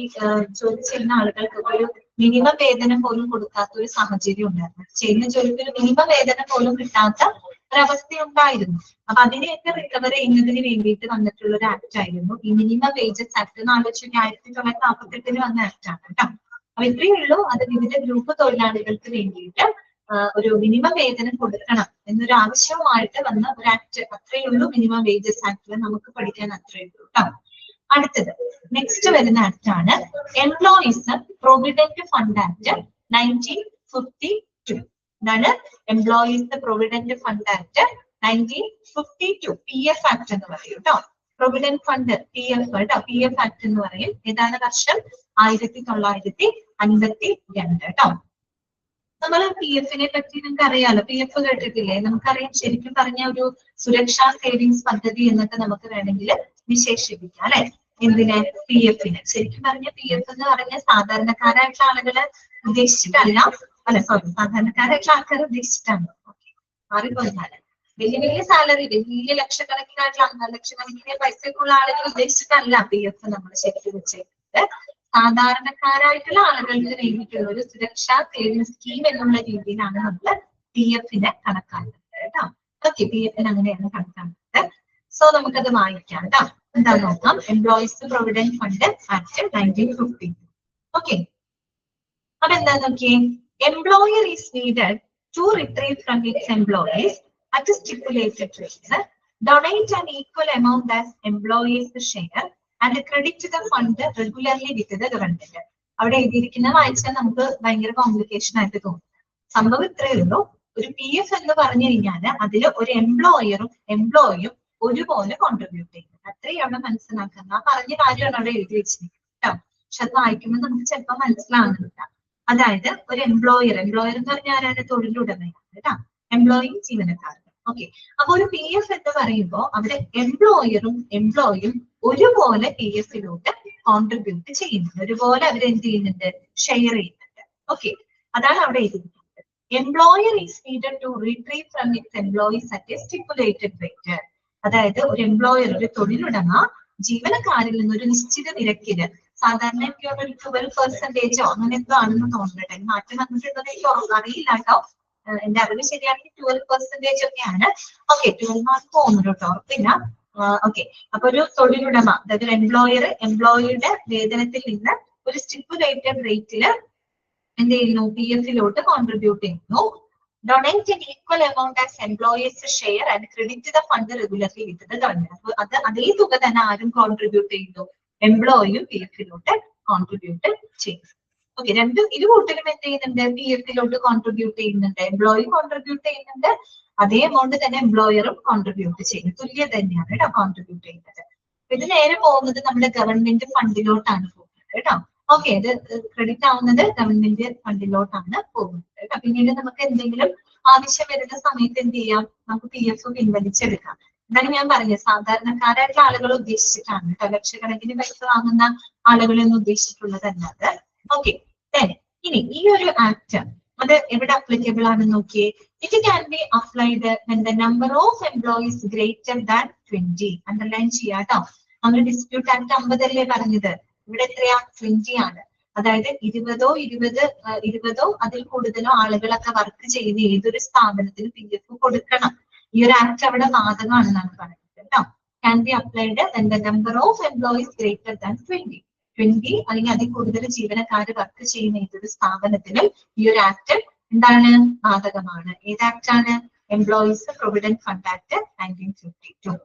ജോലി ചെയ്യുന്ന ആളുകൾക്ക് ഒരു മിനിമം വേതനം പോലും കൊടുക്കാത്ത ഒരു സാഹചര്യം ഉണ്ടായിരുന്നു. ചെയ്യുന്ന ജോലിക്ക് ഒരു മിനിമം വേതനം പോലും കിട്ടാത്ത ഒരവസ്ഥ ഉണ്ടായിരുന്നു. അപ്പൊ അതിനെയൊക്കെ റിക്കവർ ചെയ്യുന്നതിന് വേണ്ടിയിട്ട് വന്നിട്ടുള്ള ഒരു ആക്ട് ആയിരുന്നു ഈ മിനിമം വേജസ് ആക്ട് എന്ന് ആലോചിച്ച് 1948 വന്ന ആക്ട് ആണ് കേട്ടോ. അപ്പൊ ഇത്രയേ ഉള്ളൂ. അത് വിവിധ ഗ്രൂപ്പ് തൊഴിലാളികൾക്ക് വേണ്ടിയിട്ട് ഒരു മിനിമം വേതനം കൊടുക്കണം എന്നൊരു ആവശ്യവുമായിട്ട് വന്ന ഒരു ആക്ട്. അത്രയേ ഉള്ളൂ മിനിമം വേജസ് ആക്ടിൽ നമുക്ക് പഠിക്കാൻ അത്രയേ ഉള്ളൂ കേട്ടോ. അടുത്തത് നെക്സ്റ്റ് വരുന്ന ആക്ട് ആണ് എംപ്ലോയീസ് പ്രൊവിഡന്റ് ഫണ്ട് ആക്ട് 1952. എന്താണ്? Employees provident fund act 1952. PF act എന്ന് പറയും കേട്ടോ. പ്രൊവിഡന്റ് ഫണ്ട് PF കേട്ടോ. PF ആക്ട് എന്ന് പറയും. ഏതാണ് വർഷം? 1952 കേട്ടോ. നമ്മൾ PF പറ്റി നിങ്ങൾക്ക് അറിയാലോ. PF കേട്ടിട്ടില്ലേ? നമുക്കറിയാം. ശരിക്കും പറഞ്ഞ ഒരു സുരക്ഷാ സേവിങ്സ് പദ്ധതി എന്നൊക്കെ നമുക്ക് വേണമെങ്കിൽ വിശേഷിപ്പിക്കാം അല്ലെ? എന്തിന്? PF ശരിക്കും പറഞ്ഞ PF എന്ന് പറഞ്ഞ സാധാരണക്കാരായിട്ടുള്ള ആളുകളെ ഉദ്ദേശിച്ചിട്ടല്ല. അല്ല, സോറി, സാധാരണക്കാരായിട്ടുള്ള ആൾക്കാരെ ഉദ്ദേശിച്ചിട്ടാണ്. മാറിപ്പോയാല് വലിയ വലിയ സാലറി, വലിയ ലക്ഷക്കണക്കിന് പൈസക്കുള്ള ആളുകൾ ഉദ്ദേശിച്ചിട്ടല്ല PF നമ്മൾ ശരിക്കും വെച്ചേക്കുന്നത്. സാധാരണക്കാരായിട്ടുള്ള ആളുകൾക്ക് വേണ്ടിയിട്ടുള്ള ഒരു സുരക്ഷാ സേവിങ് സ്കീം എന്നുള്ള രീതിയിലാണ് നമ്മൾ PF കണക്കാക്കുന്നത് കേട്ടോ. ഓക്കെ, PF അങ്ങനെയാണ് കണക്കാക്കുന്നത്. സോ നമുക്കത് വായിക്കാം കേട്ടോ. എന്താ നോക്കാം? Employees provident fund act 1950. Okay, അപ്പൊ എന്താ നോക്കിയേ? Employer is needed to retrieve from its employees at stipulated rates, donate an equal amount as employees share and credit the fund regularly with the government. അവിടെ എഴുതിയിരിക്കുന്ന വായിച്ചാൽ നമുക്ക് ഭയങ്കര complication ആയിട്ട് തോന്നും. സംഭവം ഇത്രയേ ഉള്ളൂ. ഒരു PF എന്ന് പറഞ്ഞു കഴിഞ്ഞാൽ അതിൽ ഒരു എംപ്ലോയറും എംപ്ലോയിയും ഒരുപോലെ കോൺട്രിബ്യൂട്ട് ചെയ്യുന്നത്. അത്രയും അവിടെ മനസ്സിലാക്കുന്നത്. ആ പറഞ്ഞ കാര്യമാണ് അവിടെ എഴുതി വെച്ചിരിക്കുന്നത് കേട്ടോ. പക്ഷെ അത് വായിക്കുമ്പോൾ നമുക്ക് ചിലപ്പോൾ മനസ്സിലാവുന്നില്ല. അതായത് ഒരു എംപ്ലോയർ എന്ന് പറഞ്ഞാൽ ആരാണ്? തൊഴിലുടമയാണ് കേട്ടോ. എംപ്ലോയിയും ജീവനക്കാരും. ഓക്കെ, അപ്പൊ ഒരു PF എന്ന് പറയുമ്പോൾ അവിടെ എംപ്ലോയറും എംപ്ലോയിയും ഒരുപോലെ PF കോൺട്രിബ്യൂട്ട് ചെയ്യുന്നുണ്ട്. ഒരുപോലെ അവർ എന്ത് ചെയ്യുന്നുണ്ട്? ഷെയർ ചെയ്യുന്നുണ്ട്. ഓക്കെ, അതാണ് അവിടെ എഴുതിയിരിക്കുന്നത്. Employer is needed to retrieve from its employees at a stipulated rate. അതായത് ഒരു എംപ്ലോയർ, ഒരു തൊഴിലുടമ ജീവനക്കാരിൽ നിന്ന് ഒരു നിശ്ചിത നിരക്കില്, സാധാരണ എനിക്ക് ഒരു 12% അങ്ങനെ എന്തോ ആണെന്ന് തോന്നുന്നുണ്ട്. മാറ്റം വന്നിട്ടുണ്ടോ എനിക്ക് അറിയില്ല കേട്ടോ. എന്റെ അറിവ് ശരിയാണെങ്കിൽ 12% ഒക്കെയാണ്. ഓക്കെ, 12 മാർക്ക് തോന്നുന്നു കേട്ടോ, ഉറപ്പില്ല. ഓക്കെ, അപ്പൊ ഒരു തൊഴിലുടമ, അതായത് എംപ്ലോയർ എംപ്ലോയിയുടെ വേതനത്തിൽ നിന്ന് ഒരു സ്റ്റിപ്പുലേറ്റഡ് റേറ്റില് എന്ത് ചെയ്യുന്നു? PF കോൺട്രിബ്യൂട്ട് ചെയ്യുന്നു. Donate an equal amount as employees share and credit the fund regularly with the government. അപ്പൊ അതേ തുക തന്നെ ആരും കോൺട്രിബ്യൂട്ട് ചെയ്യുന്നു? എംപ്ലോയിയും PF കോൺട്രിബ്യൂട്ട് ചെയ്യുന്നു. ഓക്കെ, ഇരു കൂട്ടരും എന്ത് ചെയ്യുന്നുണ്ട്? PF കോൺട്രിബ്യൂട്ട് ചെയ്യുന്നുണ്ട്. എംപ്ലോയി കോൺട്രിബ്യൂട്ട് ചെയ്യുന്നുണ്ട്. അതേ എമൗണ്ട് തന്നെ എംപ്ലോയറും കോൺട്രിബ്യൂട്ട് ചെയ്യുന്നു. തുല്യം തന്നെയാണ് കേട്ടോ കോൺട്രിബ്യൂട്ട് ചെയ്യുന്നത്. ഇത് നേരെ പോകുന്നത് നമ്മുടെ ഗവൺമെന്റ് ഫണ്ടിലോട്ടാണ് പോകുന്നത് കേട്ടോ. ഓക്കെ, ഇത് ക്രെഡിറ്റ് ആവുന്നത് ഗവൺമെന്റ് ഫണ്ടിലോട്ടാണ് പോകുന്നത് കേട്ടോ. പിന്നീട് നമുക്ക് എന്തെങ്കിലും ആവശ്യം വരുന്ന സമയത്ത് എന്ത് ചെയ്യാം? നമുക്ക് PF പിൻവലിച്ചെടുക്കാം. എന്നാലും ഞാൻ പറഞ്ഞത് സാധാരണക്കാരായിട്ടുള്ള ആളുകൾ ഉദ്ദേശിച്ചിട്ടാണ് കേട്ടോ, ലക്ഷക്കണക്കിന് പൈസ വാങ്ങുന്ന ആളുകളൊന്നും ഉദ്ദേശിച്ചിട്ടുള്ളതല്ലാതെ. ഓക്കെ, ഇനി ഈ ഒരു ആക്ട് അത് എവിടെ അപ്ലിക്കബിൾ ആണെന്ന് നോക്കിയേ. It can be applied when the number of employees greater than 20. Underline ചെയ്യാട്ടോ. നമ്മൾ ഡിസ്പ്യൂട്ട് ആക്ട് 50 അല്ലേ പറഞ്ഞത്, ഇവിടെ എത്രയാ 20 ആണ്. അതായത് 20 അതിൽ കൂടുതലോ ആളുകളൊക്കെ വർക്ക് ചെയ്യുന്ന ഏതൊരു സ്ഥാപനത്തിനും PF കൊടുക്കണം. ഈ ഒരു ആക്ട് അവിടെ ബാധകമാണെന്നാണ് പറയുന്നത് കേട്ടോ. Can be applied when the number of employees greater than 20 അല്ലെങ്കിൽ അതിൽ കൂടുതൽ ജീവനക്കാർ വർക്ക് ചെയ്യുന്ന ഏതൊരു സ്ഥാപനത്തിനും ഈ ഒരു ആക്ട് എന്താണ്, ബാധകമാണ്. ഏത് ആക്ട് ആണ്? Employees provident fund act 1952.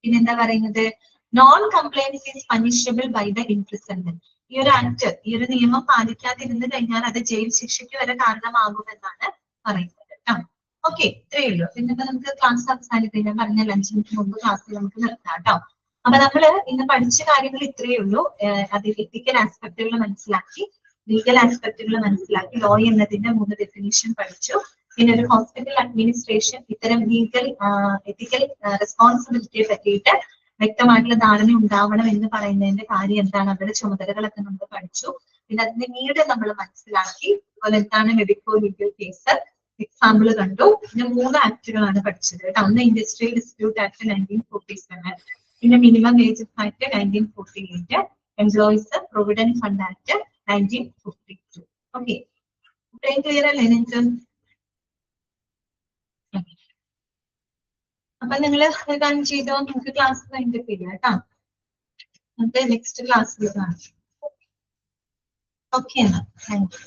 പിന്നെന്താ പറയുന്നത്, non compliance is punishable by the imprisonment. ഈ ഒരു ആക്ട്, ഈ ഒരു നിയമം പാലിക്കാതിരുന്നു കഴിഞ്ഞാൽ അത് ജയിൽ ശിക്ഷയ്ക്ക് വരെ കാരണമാകുമെന്നാണ് പറയുന്നത് കേട്ടോ. ഓക്കെ, ഇത്രയേ ഉള്ളൂ. പിന്നെ നമുക്ക് ക്ലാസ് അവസാനിപ്പിക്കാൻ, ഞാൻ പറഞ്ഞ 5 മിനിറ്റ് മുമ്പ് ക്ലാസ്സിൽ നമുക്ക് നിർത്താം കേട്ടോ. അപ്പൊ നമ്മള് ഇന്ന് പഠിച്ച കാര്യങ്ങൾ ഇത്രയേ ഉള്ളൂ. അതിൽ എത്തിക്കൽ ആസ്പെക്ടുകൾ മനസ്സിലാക്കി, ലീഗൽ ആസ്പെക്ടുകൾ മനസ്സിലാക്കി, ലോ എന്നതിന്റെ 3 ഡെഫിനിഷൻ പഠിച്ചു. പിന്നെ ഒരു ഹോസ്പിറ്റൽ അഡ്മിനിസ്ട്രേഷൻ ഇത്തരം ലീഗൽ എത്തിക്കൽ റെസ്പോൺസിബിലിറ്റിയെ പറ്റിയിട്ട് വ്യക്തമായിട്ടുള്ള ധാരണ ഉണ്ടാവണം എന്ന് പറയുന്നതിന്റെ കാര്യം എന്താണ്, അവരുടെ ചുമതലകളൊക്കെ നമ്മൾ പഠിച്ചു. പിന്നെ അതിന്റെ നീട് നമ്മൾ മനസ്സിലാക്കി. അതുപോലെ എന്താണ് മെഡിക്കോ ലീഗൽ കേസ് എക്സാമ്പിൾ കണ്ടു. പിന്നെ 3 ആക്ടുകളാണ് പഠിച്ചത് കേട്ടോ. ഒന്ന് ഇൻഡസ്ട്രിയൽ ഡിസ്പ്യൂട്ട് ആക്ട് 1947, പിന്നെ minimum wages act 1948, employees provident fund act 1952. Okay, ഇത്രയും ക്ലിയർ അല്ലേ നിങ്ങൾക്ക്? അപ്പൊ നിങ്ങള് കാര്യം ചെയ്തോ, നമുക്ക് ക്ലാസ് കഴിഞ്ഞിട്ട് ഇല്ല കേട്ടോ. നമുക്ക് നെക്സ്റ്റ് ക്ലാസ്സിൽ കാണാം. ഓക്കെ എന്നാ, താങ്ക് യു.